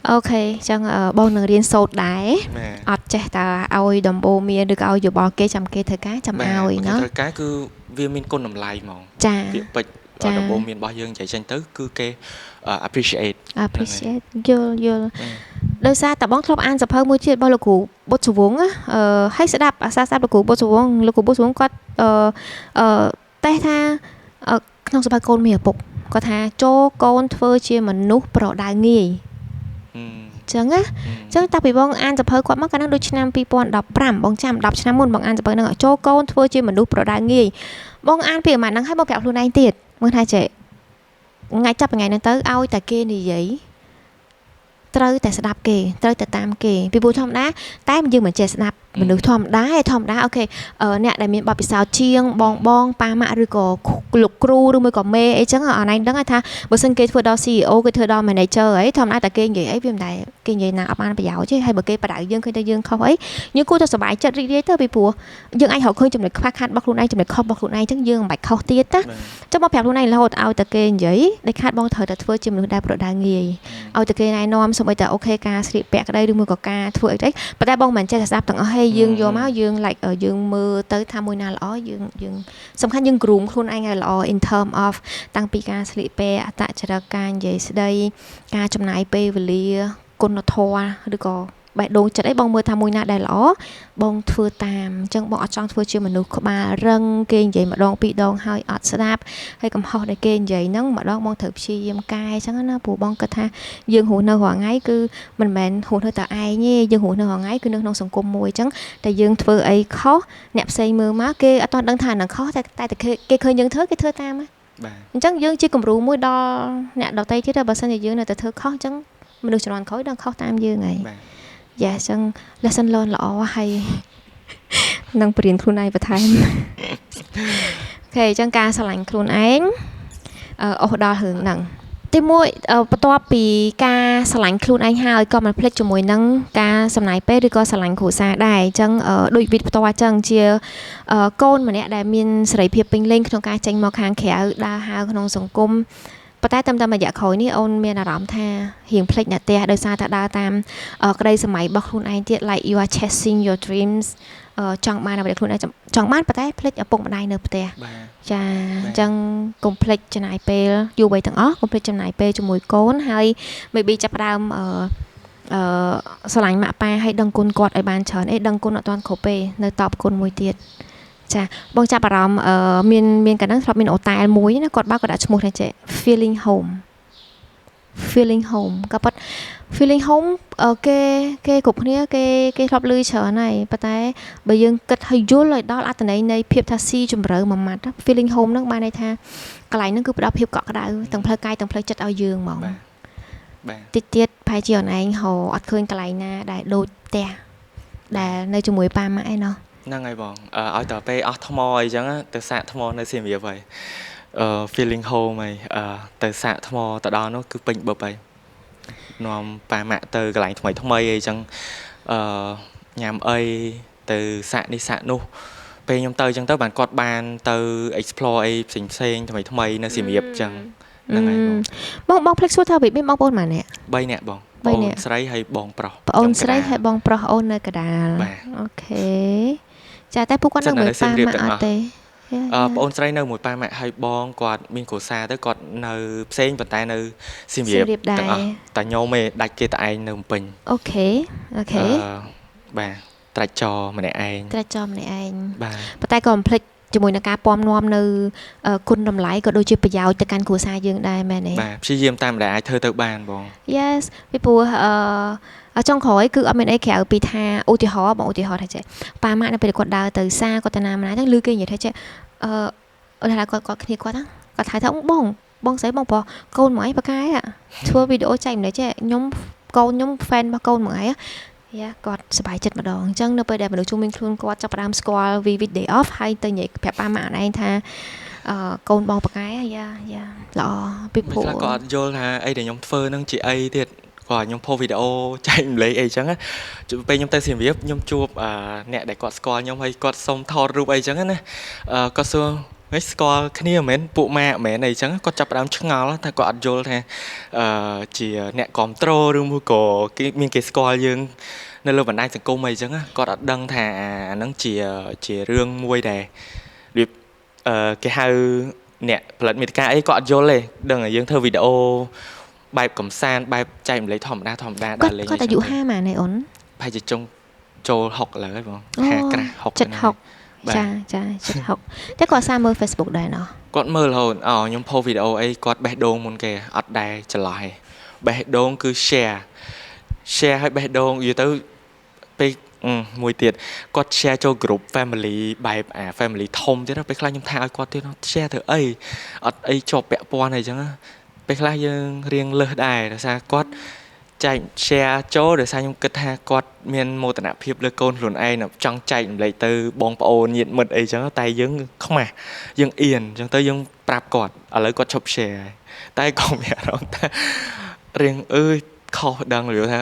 [SPEAKER 2] អូខេអញ្ចឹងបងនឹងរៀនសូត្រដែរ
[SPEAKER 1] បាទ
[SPEAKER 2] អត់ចេះតែឲ្យដំបូងមានឬក៏ឲ្យយោបល់គេចាំគេធ្វើការចាំឲ្យ
[SPEAKER 1] បាទ
[SPEAKER 2] ណា
[SPEAKER 1] ត្រូវការគឺវាមានគុណតម្លៃហ្មង
[SPEAKER 2] ចា
[SPEAKER 1] ពាក្យពេចន៍
[SPEAKER 2] ចា
[SPEAKER 1] ដំបូងមានរបស់យើងនិយាយចេញទៅគឺគេ appreciate
[SPEAKER 2] appreciate យល់ដោយសារតែបងធ្លាប់អានសភៅមួយទៀតរបស់លោកគ្រូបុត្រសវងណាហើយស្ដាប់អាសាស្ដាប់លោកគ្រូបុត្រសវងគាត់តែថាក្នុងសភៅកូនមានឪពុកគាត់ថាចូលកូនធ្វើជាមនុស្សប្រដៅងាយ ចឹងណាចឹងតាពីបងអានសភៅគាត់មកកាលនោះដូចឆ្នាំ2015បងចាំ10ឆ្នាំមុនបងអានសភៅហ្នឹងចូលកូនធ្វើជាមនុស្សប្រដៅងាយបងអានពីអាម៉ាត់ហ្នឹងហើយបងប្រាប់ខ្លួនឯងទៀតមើលថាចេះថ្ងៃចាប់ថ្ងៃហ្នឹងទៅឲ្យតែគេនិយាយត្រូវតែស្ដាប់គេត្រូវតែតាមគេពីព្រោះធម្មតាតែយើងមិនចេះស្ដាប់មនុស្សធម្មតាអូខេអ្នកដែលមានបទពិសោធន៍ជាងបងប៉ាម៉ាក់ឬក៏លោកគ្រូឬមួយក៏មេអីចឹងអនឡាញដឹងថាបើសិនគេធ្វើដល់ CEO គេធ្វើដល់ manager អីធម្មតាតែគេនិយាយអីវាមិនដែរគេនិយាយណាអត់បានប្រយោជន៍ទេហើយបើគេបដៅយើងឃើញតែយើងខុសអីយើងគួរតែសប្បាយចិត្តរីករាយទៅពីព្រោះយើងអាចរកឃើញចំណុចខ្វះខាតរបស់ខ្លួនឯងចំណុចខុសរបស់ខ្លួនឯងចឹងយើងមិនបាច់ខុសទៀតណាចឹងមកប្រាប់ខ្លួនឯងរហូតឲ្យតែគេនិយាយដែលខាតបងត្រូវតែធ្វើជាមនុស្សដែលប្រដៅងាយឲ្យតែគេណែនាំសូម្បីតែអូខេការស្លៀកពាក់ក្តីឬមួយក៏ការធ្វើអីប៉ុន្តែបងមិនចេះតែស្ដាប់ទាំងអស់ហើយយើងយកមកយើង like យើងមើលទៅថាមួយណាល្អយើងសំខាន់យើង groom ខ្លួនឯងឲ្យល្អ in term of តាំងពីការស្លៀកពាក់អត្តចរិតការនិយាយស្ដីការចំណាយពេលវេលាគុណធម៌ឬក៏បេះដូងចិត្តអីបងមើលថាមួយណាដែលល្អបងធ្វើតាមអញ្ចឹងបងអត់ចង់ធ្វើជាមនុស្សក្បាលរឹងគេនិយាយម្ដងពីរដងហើយអត់ស្ដាប់ហើយកំហុសដែលគេនិយាយហ្នឹងម្ដងបងត្រូវព្យាយាមកែអញ្ចឹងណាព្រោះបងគិតថាយើងរស់នៅរាល់ថ្ងៃគឺមិនមែនរស់នៅតែឯងទេយើងរស់នៅរាល់ថ្ងៃគឺនៅក្នុងសង្គមមួយអញ្ចឹងតែយើងធ្វើអីខុសអ្នកផ្សេងមើលមកគេអត់ទាន់ដឹងថានឹងខុសតែគេឃើញយើងធ្វើគេធ្វើតាមណា
[SPEAKER 1] បាទ
[SPEAKER 2] អញ្ចឹងយើងជាគំរូមួយដល់អ្នកដទៃទៀតបើសិនជាយើងនៅតែធ្វើខុសអញ្ចឹងមនុស្សជំនាន់ក្រោយដឹងខុសតាមយើងហើយ
[SPEAKER 1] បាទ
[SPEAKER 2] យ៉ាអញ្ចឹង lesson learn ល្អហើយនឹងបរៀនខ្លួនឯងបន្ថែមអូខេអញ្ចឹងការឆ្លាញ់ខ្លួនឯងអស់ដល់រឿងហ្នឹងទីមួយបន្ទាប់ពីការឆ្លាញ់ខ្លួនឯងហើយក៏មិនភ្លេចជាមួយនឹងការសំណាយពេលឬក៏ឆ្លាញ់គ្រួសារដែរអញ្ចឹងដូចវិទ្យផ្ទាល់អញ្ចឹងជាកូនម្នាក់ដែលមានសេរីភាពពេញលេញក្នុងការចេញមកខាងក្រៅដើរហើរក្នុងសង្គមប៉ុន្តែតាមរយៈក្រោយនេះអូនមានអារម្មណ៍ថារៀងភ្លេចអ្នកផ្ទះដោយសារតែដើរតាមក្តីសម័យរបស់ខ្លួនឯងទៀត like you are chasing your dreams ចង់បានអ្វីខ្លួនឯងចង់បានប៉ុន្តែភ្លេចឪពុកម្ដាយនៅផ្ទះ
[SPEAKER 1] បាទ
[SPEAKER 2] ចាអញ្ចឹងកុំភ្លេចចំណាយពេលយូរបីទាំងអស់កុំភ្លេចចំណាយពេលជាមួយកូនហើយ maybe ចាប់ផ្ដើមស្រឡាញ់ម៉ាក់ប៉ាឲ្យដឹងគុណគាត់ឲ្យបានច្រើនដឹងគុណអត់ទាន់គ្រប់ទេនៅតបគុណមួយទៀតចាបងចាប់អារម្មណ៍មានកណ្ដឹងធ្លាប់មានអូតែលមួយណាគាត់បើគាត់ដាក់ឈ្មោះថាចេះ feeling home ក៏ប៉ុត feeling home គេគ្រប់គ្នាគេធ្លាប់ឮច្រើនហើយប៉ុន្តែបើយើងគិតឲ្យយល់ឲ្យដល់អត្ថន័យនៃភាពថាស៊ីជម្រៅមួយម៉ាត់ feeling home ហ្នឹងបានន័យថាកន្លែងហ្នឹងគឺផ្ដល់ភាពកក់ក្ដៅទាំងផ្លូវកាយទាំងផ្លូវចិត្តឲ្យយើងហ្មង
[SPEAKER 1] បាទ
[SPEAKER 2] ទៀតប្រហែលជាអនឯងហៅអត់ឃើញកន្លែងណាដែលដូចផ្ទះដែលនៅជាមួយប៉ាម៉ាក់ឯណោះ
[SPEAKER 1] ហ្នឹងហើយបងឲ្យតទៅអស់ថ្មអីចឹងទៅសាកថ្មនៅសៀមរាបហើយfeeling home ហើយទៅសាកថ្មទៅដល់នោះគឺពេញបបហើយនាំប៉ាម៉ាក់ទៅកន្លែងថ្មីអីចឹងញ៉ាំអីទៅសាកនេះសាកនោះពេលខ្ញុំទៅចឹងទៅបានគាត់បានទៅ explore អីផ្សេងថ្មីនៅសៀមរាបចឹងហ្នឹងហើយ
[SPEAKER 2] បងភ្លេចសួរថាវិមានបងប្អូនម៉ានាក់
[SPEAKER 1] 3នាក់បងបងស្រីហើយបងប្រុស
[SPEAKER 2] អូនស្រីហើយបងប្រុសអូននៅកដាលអូខេចាតែពួកគាត់នៅមួយប៉ាម៉ាក់អត់ទេ
[SPEAKER 1] បងអូនស្រីនៅមួយប៉ាម៉ាក់ហើយបងគាត់មានគ្រួសារទៅគាត់នៅផ្សេងប៉ុន្តែនៅសៀមរាបទាំងអស់តែញោមឯងដាច់គេតែឯងនៅភ្នំពេញ
[SPEAKER 2] អូខេ
[SPEAKER 1] បាទត្រាច់ចរម្នាក់ឯង
[SPEAKER 2] បាទប៉ុន្តែក៏មិនភ្លេចជាមួយនឹងការពំនាំនៅគុណតម្លៃក៏ដូចជាប្រយោជន៍ទៅកាន់គ្រួសារយើងដែរមែនទេ
[SPEAKER 1] បាទព្យាយាមតាមដែលអាចធ្វើទៅបានបង
[SPEAKER 2] Yes ពីព្រោះចុងក្រោយគឺអត់មានអីក្រៅពីថាឧទាហរណ៍ថាចេះប៉ាម៉ាក់នៅពេលគាត់ដើរទៅសាគាត់ទៅណាម្នាក់ហ្នឹងឮគេនិយាយថាចេះថាគាត់គ្នាគាត់ថាបងស្រីបងប្រុសកូនមកអីប៉ាកែធ្វើវីដេអូចែកម្លេចចេះខ្ញុំ កូនខ្ញុំ fan របស់កូនមួយថ្ងៃយ៉ាគាត់សប្បាយចិត្តម្ដងអញ្ចឹងនៅពេលដែលមនុស្សជុំវិញខ្លួនគាត់ចាប់ផ្ដើមស្គាល់ Vivid Day Off ហើយទៅនិយាយប្រាប់ប៉ាម៉ាក់ឯងថាកូនបងប៉ាកែយ៉ាល្អពីព្រោះ
[SPEAKER 1] គាត់អត់យល់ថាអីដែលខ្ញុំធ្វើនឹងជាអីទៀតគាត់ខ្ញុំផុសវីដេអូចែករំលែកអីចឹងពេលខ្ញុំទៅសៀមរាបខ្ញុំជួបអ្នកដែលគាត់ស្គាល់ខ្ញុំហើយគាត់សុំថតរូបអីចឹងណាគាត់សួរហើយស្គាល់គ្នាមិនមែនពួកម៉ាក់មិនមែនអីចឹងគាត់ចាប់ផ្ដើមឆ្ងល់ថាគាត់អត់យល់ថាជាអ្នកគ្រប់ត្រូលឬមួយក៏មានគេស្គាល់យើងនៅលើបណ្ដាញសង្គមអីចឹងគាត់អត់ដឹងថាអាហ្នឹងជារឿងមួយដែលរបៀបគេហៅអ្នកផលិតមាតិកាអីក៏អត់យល់ទេដឹងតែយើងធ្វើវីដេអូបែបកំសាន្តបែបចែករំលែកធម្មតាដើរលេង
[SPEAKER 2] គាត់អាយុ50ម៉ានឯអូន
[SPEAKER 1] ប្រហែលជាចុងចូល60ឡើយបង50ក្រាស់60
[SPEAKER 2] ចា70តែគាត់សារមើល Facebook ដែរណោះ
[SPEAKER 1] គាត់មើលរហូតខ្ញុំផុសវីដេអូអីគាត់បេះដូងមុនគេអត់ដែរច្រឡោះទេបេះដូងគឺ share ឲ្យបេះដូងយូរទៅពេលមួយទៀតគាត់ share ចូល group family បែបfamily ធំទៀតពេលខ្លះខ្ញុំថាឲ្យគាត់ទៀត share ធ្វើអីអត់អីជាប់ពាក់ព័ន្ធអីចឹងពេលខ្លះយើងរៀងលើសដែរដោយសារគាត់ចែក share ចូលដោយសារខ្ញុំគិតថាគាត់មានមោទនភាពលើកូនខ្លួនឯងចង់ចែករំលែកទៅបងប្អូនញាតិមិត្តអីចឹងតែយើងខ្មាស់យើងអៀនចឹងទៅយើងប្រាប់គាត់ឥឡូវគាត់ឈប់ share តែក៏មានអារម្មណ៍ថារៀងខុសដឹងលឿថា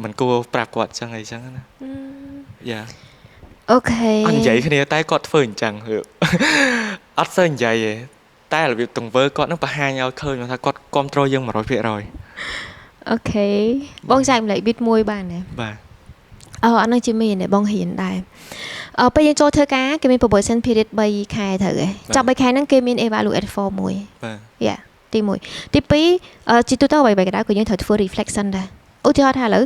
[SPEAKER 1] មិនគួរប្រាប់គាត់ចឹងអីចឹងណាយ៉ា
[SPEAKER 2] អូខេ
[SPEAKER 1] អត់និយាយគ្នាតែគាត់ធ្វើអញ្ចឹងអត់សូវនិយាយទេតែរបៀបទង្វើគាត់នឹងបង្ហាញឲ្យឃើញថាគាត់គ្រប់គ្រងយើង 100%
[SPEAKER 2] អូខេបងចែកម្លែក bit មួយបានទេ
[SPEAKER 1] បាទ
[SPEAKER 2] អានោះជាមានតែបងរៀនដែរពេលយើងចូលធ្វើការគេមាន probation period 3 ខែត្រូវឯងចាប់3ខែហ្នឹងគេមាន evaluate for មួយ
[SPEAKER 1] បាទ
[SPEAKER 2] យ៉ាទី1ទី2ជាទូទៅអ្វីៗក៏ដោយក៏យើងត្រូវធ្វើ reflection ដែរឧទាហរណ៍ថាឥឡូវ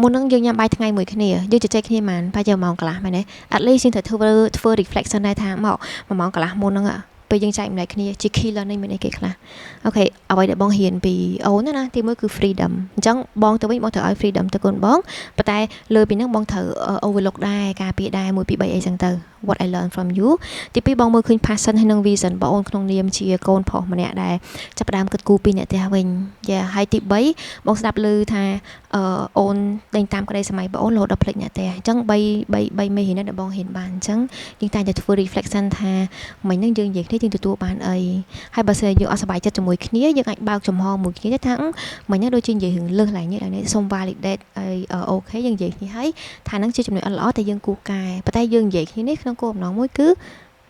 [SPEAKER 2] មុនហ្នឹងយើងញ៉ាំបាយថ្ងៃមួយគ្នាយើងជជែកគ្នាបានប្រហែលជា1ម៉ោងកន្លះមែនទេ at least យើងត្រូវធ្វើ reflection ដែរថាមក1ម៉ោងកន្លះមុនហ្នឹងពេលយើងចែកម្លែកគ្នាជា key learning មានអីគេខ្លះអូខេអ្វីដែលបងរៀនពីអូនណាទី1គឺ freedom អញ្ចឹងបងទៅវិញបងត្រូវឲ្យ freedom ទៅកូនបងប៉ុន្តែលើពីហ្នឹងបងត្រូវ overlook ដែរការពារដែរ1 2 3អីចឹងទៅ what I learn from you ទី2បងមើលឃើញ passion ហើយនិង vision បងអូនក្នុងនាមជាកូនប្រុសម្នាក់ដែលចាប់ផ្ដើមគិតគូរពីអ្នកផ្ទះវិញយ៉ាហើយទី3បងស្ដាប់ឮថាអូនដេញតាមក្តីសម័យបងអូនរហូតដល់ភ្លេចអ្នកផ្ទះអញ្ចឹង3មេរៀនដែលបងរៀនបានអញ្ចឹងយើងតែងតែធ្វើ reflection ថាមិញហ្នឹងយើងនិយាយគ្នាយើងទទួលបានអីហើយបើសិនយើងអត់សប្បាយចិត្តជាមួយគ្នាយើងអាចបើកចំហមួយគ្នាថាមិញហ្នឹងដូចជានិយាយរឿងលើសឡើងនេះសូម validate ឲ្យអូខេយើងនិយាយគ្នាហើយថាហ្នឹងជាចំណុចអត់ល្អតែយើងគូកែប៉ុន្តែយើងនិយាយគ្នានេះក្នុងគោលបំណងមួយគឺ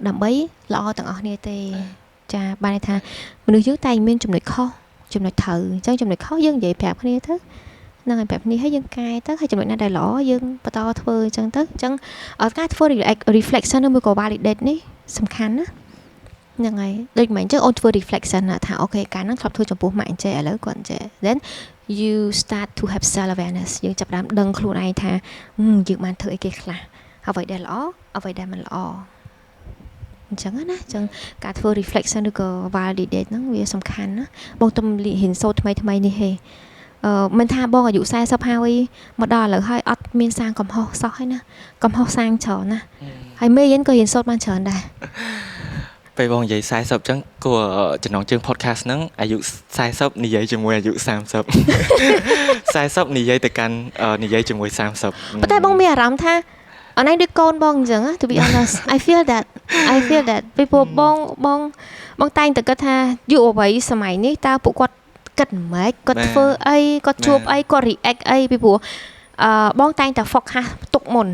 [SPEAKER 2] ដើម្បីល្អទាំងអស់គ្នាទេចាបានន័យថាមនុស្សយើងតែមានចំណុចខុសចំណុចត្រូវអញ្ចឹងចំណុចខុសយើងនិយាយប្រាប់គ្នាទៅហ្នឹងហើយប្រាប់គ្នាហើយយើងកែទៅហើយចំណុចណាដែលល្អយើងបន្តធ្វើអញ្ចឹងទៅអញ្ចឹងការធ្វើ reflection ឬមួយក៏ validate នេះសំខាន់ណាហ្នឹងហើយដូចមិនអញ្ចឹងអូនធ្វើ reflection ថាអូខេកាលហ្នឹងធ្លាប់ធ្វើចំពោះម៉ាក់អញ្ចឹងឥឡូវគាត់អញ្ចឹង then you start to have self awareness យើងចាប់ផ្ដើមដឹងខ្លួនឯងថាយើងបានធ្វើអីគេខ្លះអ្វីដែលល្អអ្វីដែលមិនល្អអញ្ចឹងណាអញ្ចឹងការធ្វើ reflection ឬក៏ validate ហ្នឹងវាសំខាន់ណាបងទំរៀនសូត្រថ្មីនេះហេមិនថាបងអាយុ40ហើយមកដល់ឥឡូវហើយអត់មានសាងកំហុសសោះហើយណាកំហុសសាងច្រើនណាហើយមេរៀនក៏រៀនសូត្របានច្រើនដែរ
[SPEAKER 1] ពេលបងនិយាយ40អញ្ចឹងគួរចំណងជើង podcast ហ្នឹងអាយុ40និយាយជាមួយអាយុ30 40និយាយទៅកាន់និយាយជាមួយ30
[SPEAKER 2] ប៉ុន្តែបងមានអារម្មណ៍ថាអនឡាញដូចកូនបងអញ្ចឹង to be honest I feel that ពេលបងតែងតែគិតថាយុវវ័យសម័យនេះតើពួកគាត់គិតម៉េចគាត់ធ្វើអីគាត់ជួបអីគាត់ react អីពីព្រោះបងតែងតែ focus ទុកមុន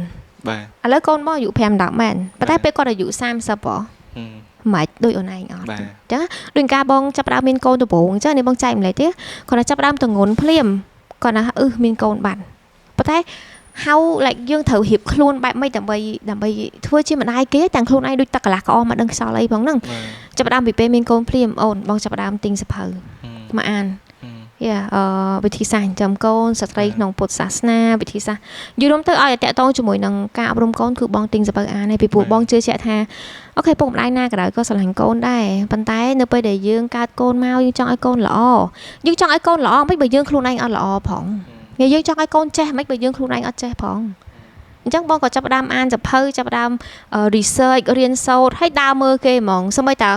[SPEAKER 1] បាទ
[SPEAKER 2] ឥឡូវកូនបងអាយុ5 10មែនប៉ុន្តែពេលគាត់អាយុ30ហ៎ម៉េចដូចអូនឯងអត់អញ្ចឹងដូចការបងចាប់ផ្ដើមមានកូនដំបូងអញ្ចឹងនេះបងចែកម្លែកទៀតគាត់ថាចាប់ផ្ដើមទងន់ភ្លាមគាត់ថាមានកូនបាត់ប៉ុន្តែ how like យើងត្រូវរៀបខ្លួនបែបម៉េចដើម្បីធ្វើជាម្ដាយគេទាំងខ្លួនឯងដូចទឹកកន្លះក្អមមកដឹងខ្សល់អីផងហ្នឹងចាប់ផ្ដើមពីពេលមានកូនភ្លាមអូនបងចាប់ផ្ដើមទិញសភៅមកអានវិធីសាស្ត្រចិញ្ចឹមកូនស្ត្រីក្នុងពុទ្ធសាសនាវិធីសាស្ត្រយល់ទៅឲ្យតាក់ទងជាមួយនឹងការអប់រំកូនគឺបងទិញសភៅអានហើយពីព្រោះបងជឿជាក់ថាអូខេពុកម្ដាយណាក៏ដោយក៏ស្រឡាញ់កូនដែរប៉ុន្តែនៅពេលដែលយើងកើតកូនមកយើងចង់ឲ្យកូនល្អយើងចង់ឲ្យកូនល្អមិនបើយើងខ្លួនឯងអត់ល្អផងយើងចង់ឲ្យកូនចេះមិនបើយើងខ្លួនឯងអត់ចេះផង អញ្ចឹងបងក៏ចាប់ផ្ដើមអានសភៅចាប់ផ្ដើម research រៀនសូត្រហើយដើរមើលគេហ្មងសូម្បីតែ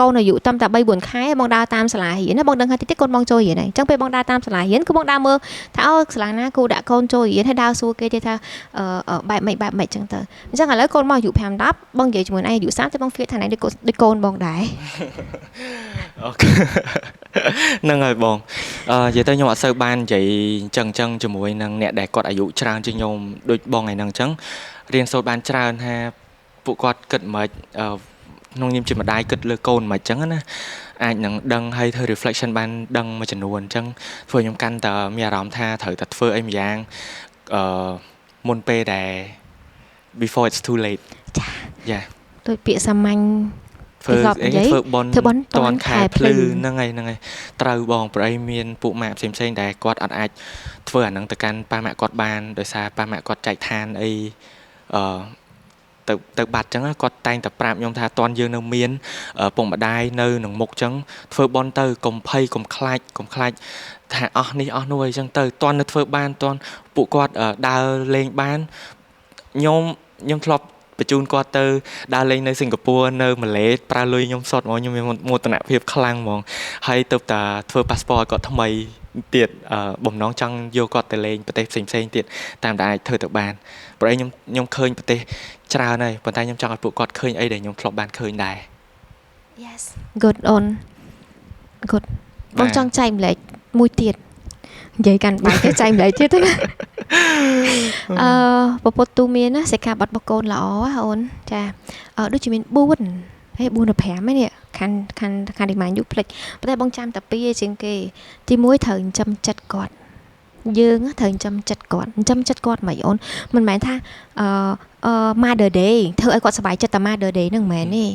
[SPEAKER 2] កូនអាយុតាមតែ3 4ខែបងដើរតាមសាលារៀនណាបងដឹងហើយតិចកូនបងចូលរៀនហើយអញ្ចឹងពេលបងដើរតាមសាលារៀនគឺបងដើរមើលថាអូសាលាណាគូដាក់កូនចូលរៀនហើយដើរសួរគេទៀតថាបែបម៉េចអញ្ចឹងទៅអញ្ចឹងឥឡូវកូនមកអាយុ5 10បងនិយាយជាមួយឯងអាយុ30តែបង feel ថាណៃដូចកូនបងដែរ
[SPEAKER 1] អូខេហ្នឹងហើយបងនិយាយទៅខ្ញុំអត់សូវបាននិយាយអញ្ចឹងជាមួយនឹងអ្នកដែលគាត់អាយុច្រើនជាងខ្ញុំដូចបងឯហ្នឹងអញ្ចឹងរៀនសូត្របានច្រើនថាពួកគាត់គិតមិនក្នុងនាមជាម្ដាយគិតលើកូនមិនអញ្ចឹងណាអាចនឹងដឹងហើយធ្វើ reflection បានដឹងមួយចំនួនអញ្ចឹងធ្វើខ្ញុំកាន់តែមានអារម្មណ៍ថាត្រូវតែធ្វើអីម្យ៉ាងមុនពេលដែល before it's too late ចា
[SPEAKER 2] ដូចពាក្យសាមញ្ញ
[SPEAKER 1] ធ្វើបន់តនខែភ្លឺហ្នឹងហើយត្រូវបងប្រអីមានពួកម៉ាក់ផ្សេងដែលគាត់អត់អាចធ្វើអាហ្នឹងទៅកាន់ប៉ាម៉ាក់គាត់បានដោយសារប៉ាម៉ាក់គាត់ចែកឋានអីទៅបាត់អញ្ចឹងគាត់តែងតែប្រាប់ខ្ញុំថាតន់យើងនៅមានពុកម្ដាយនៅនឹងមុខអញ្ចឹងធ្វើបន់ទៅកុំភ័យកុំខ្លាចថាអស់នេះអស់នោះអីអញ្ចឹងទៅតន់នៅធ្វើបានតន់ពួកគាត់ដើរលេងបានខ្ញុំធ្លាប់បញ្ជូនគាត់ទៅដើរលេងនៅសិង្ហបុរីនៅម៉ាឡេប្រើលុយខ្ញុំសុទ្ធហ្មងខ្ញុំមានមោទនភាពខ្លាំងហ្មងហើយទៅតែធ្វើ passport គាត់ថ្មីទៀតបំណងចង់យកគាត់ទៅលេងប្រទេសផ្សេងទៀតតាមតែអាចធ្វើទៅបានព្រោះខ្ញុំឃើញប្រទេសច្រើនហើយប៉ុន្តែខ្ញុំចង់ឲ្យពួកគាត់ឃើញអីដែលខ្ញុំធ្លាប់បានឃើញដែរ
[SPEAKER 2] Yes good on good បងចង់ចែកម្លែកមួយទៀតនិយាយកាន់បាយទៅចែកម្លែកទៀតទៅពពុទ្ធទូមានណាសិក្ខាបទរបស់កូនល្អអូនចាដូចជាមាន4 4 5ហ្នឹងនេះខាងឌីម៉ាញយុផ្លេចប៉ុន្តែបងចាំតែ2ជាងគេទី1ត្រូវចិញ្ចឹមចិត្តគាត់យើងត្រូវចិញ្ចឹមចិត្តគាត់មិនអូនមិនមែនថាMother Day ធ្វើឲ្យគាត់សប្បាយចិត្តតែ Mother Day ហ្នឹងមិនមែនទេ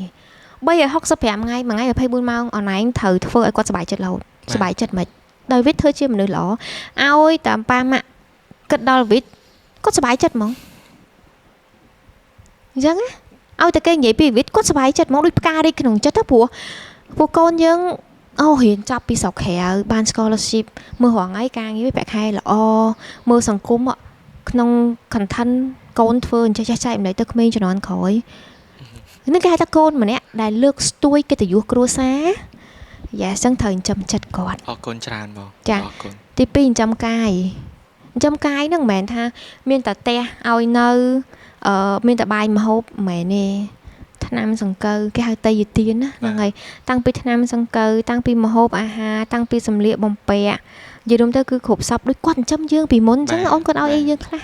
[SPEAKER 2] 365ថ្ងៃមួយថ្ងៃ24ម៉ោងអនឡាញត្រូវធ្វើឲ្យគាត់សប្បាយចិត្តរហូតសប្បាយចិត្តមិនដោយវិទ្យធ្វើជាមនុស្សល្អឲ្យតាមប៉ាម៉ាក់គិតដល់វិទ្យគាត់សប្បាយចិត្តហ្មងអញ្ចឹងណាឲ្យតែគេនិយាយពីវិទ្យគាត់សប្បាយចិត្តហ្មងដូចផ្ការីកក្នុងចិត្តទៅព្រោះកូនយើងរៀនចប់ពីស្រុកក្រៅបាន scholarship មើលរងថ្ងៃការងារប្រាក់ខែល្អមើលសង្គមក្នុង content កូនធ្វើអញ្ចឹងចែកម្លែកទៅក្មេងជំនាន់ក្រោយនេះគេហៅថាកូនម្នាក់ដែលលើកស្ទួយកិត្តិយសគ្រួសារយ៉ាចឹងត្រូវចិញ្ចឹមចិត្តគាត់
[SPEAKER 1] អរគុណច្រើនបង
[SPEAKER 2] អរគុណទី2ចិញ្ចឹមកាយហ្នឹងមិនមែនថាមានតែផ្ទះឲ្យនៅមានតែបាយម្ហូបមិនមែនទេថ្នាំសង្កូវគេហៅតេយ្យទានណាហ្នឹងហើយតាំងពីថ្នាំសង្កូវតាំងពីម្ហូបអាហារតាំងពីសម្លៀកបំពាក់និយាយរួមទៅគឺគ្រប់សពដូចគាត់ចិញ្ចឹមយើងពីមុនអញ្ចឹងអូនគាត់ឲ្យអីយើងខ្លះ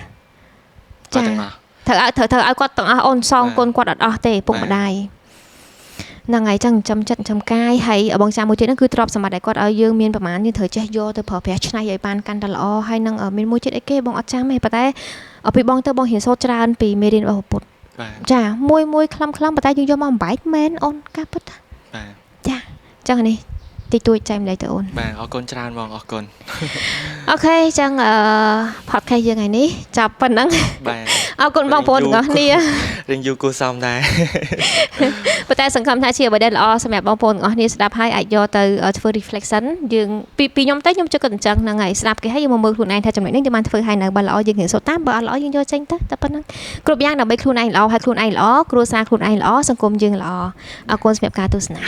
[SPEAKER 2] ចាត្រូវឲ្យគាត់ទាំងអស់អូនសងគុណគាត់អត់អស់ទេពុកម្ដាយហ្នឹងហើយចឹងចិញ្ចឹមចិត្តចិញ្ចឹមកាយហើយបងចាំមួយទៀតហ្នឹងគឺទ្រព្យសម្បត្តិដែលគាត់ឲ្យយើងមានប្រមាណយើងត្រូវចេះយកទៅប្រើប្រាស់ឆ្នៃឲ្យបានកាន់តែល្អហើយនឹងមានមួយទៀតអីគេបងអត់ចាំទេប៉ុន្តែពីបងទៅបងរៀនសូត្រច្រើនពីមេរៀនរបស់ពុទ្ធចាមួយខ្លឹមប៉ុន្តែយើងយកមកបំបែកមែនអូនការពិត
[SPEAKER 1] បាទ
[SPEAKER 2] ចាចឹងនេះតិចតួចចែកម្លែកទៅអូន
[SPEAKER 1] បាទអរគុណច្រើនបងអរគុណ
[SPEAKER 2] អូខេចឹងpodcast យើងថ្ងៃនេះចាប់ប៉ុណ្ណឹង
[SPEAKER 1] បាទ
[SPEAKER 2] អរគុណបងប្អូនទាំងអស់គ្នា
[SPEAKER 1] រៀងយូរគួរសមដែរ
[SPEAKER 2] ប៉ុន្តែសង្ឃឹមថាជាអ្វីដែលល្អសម្រាប់បងប្អូនទាំងអស់គ្នាស្ដាប់ហើយអាចយកទៅធ្វើ reflection យើងពីខ្ញុំទៅខ្ញុំជឿគាត់អញ្ចឹងហ្នឹងហើយស្ដាប់គេហើយយើងមកមើលខ្លួនឯងថាចំណុចនេះយើងបានធ្វើហើយនៅបើល្អយើងរៀនសូត្រតាមបើអត់ល្អយើងយកចេញទៅតែប៉ុណ្ណឹងគ្រប់យ៉ាងដើម្បីខ្លួនឯងល្អហើយខ្លួនឯងល្អគ្រួសារខ្លួនឯងល្អសង្គមយើងល្អអរគុណសម្រាប់ការទស្សនា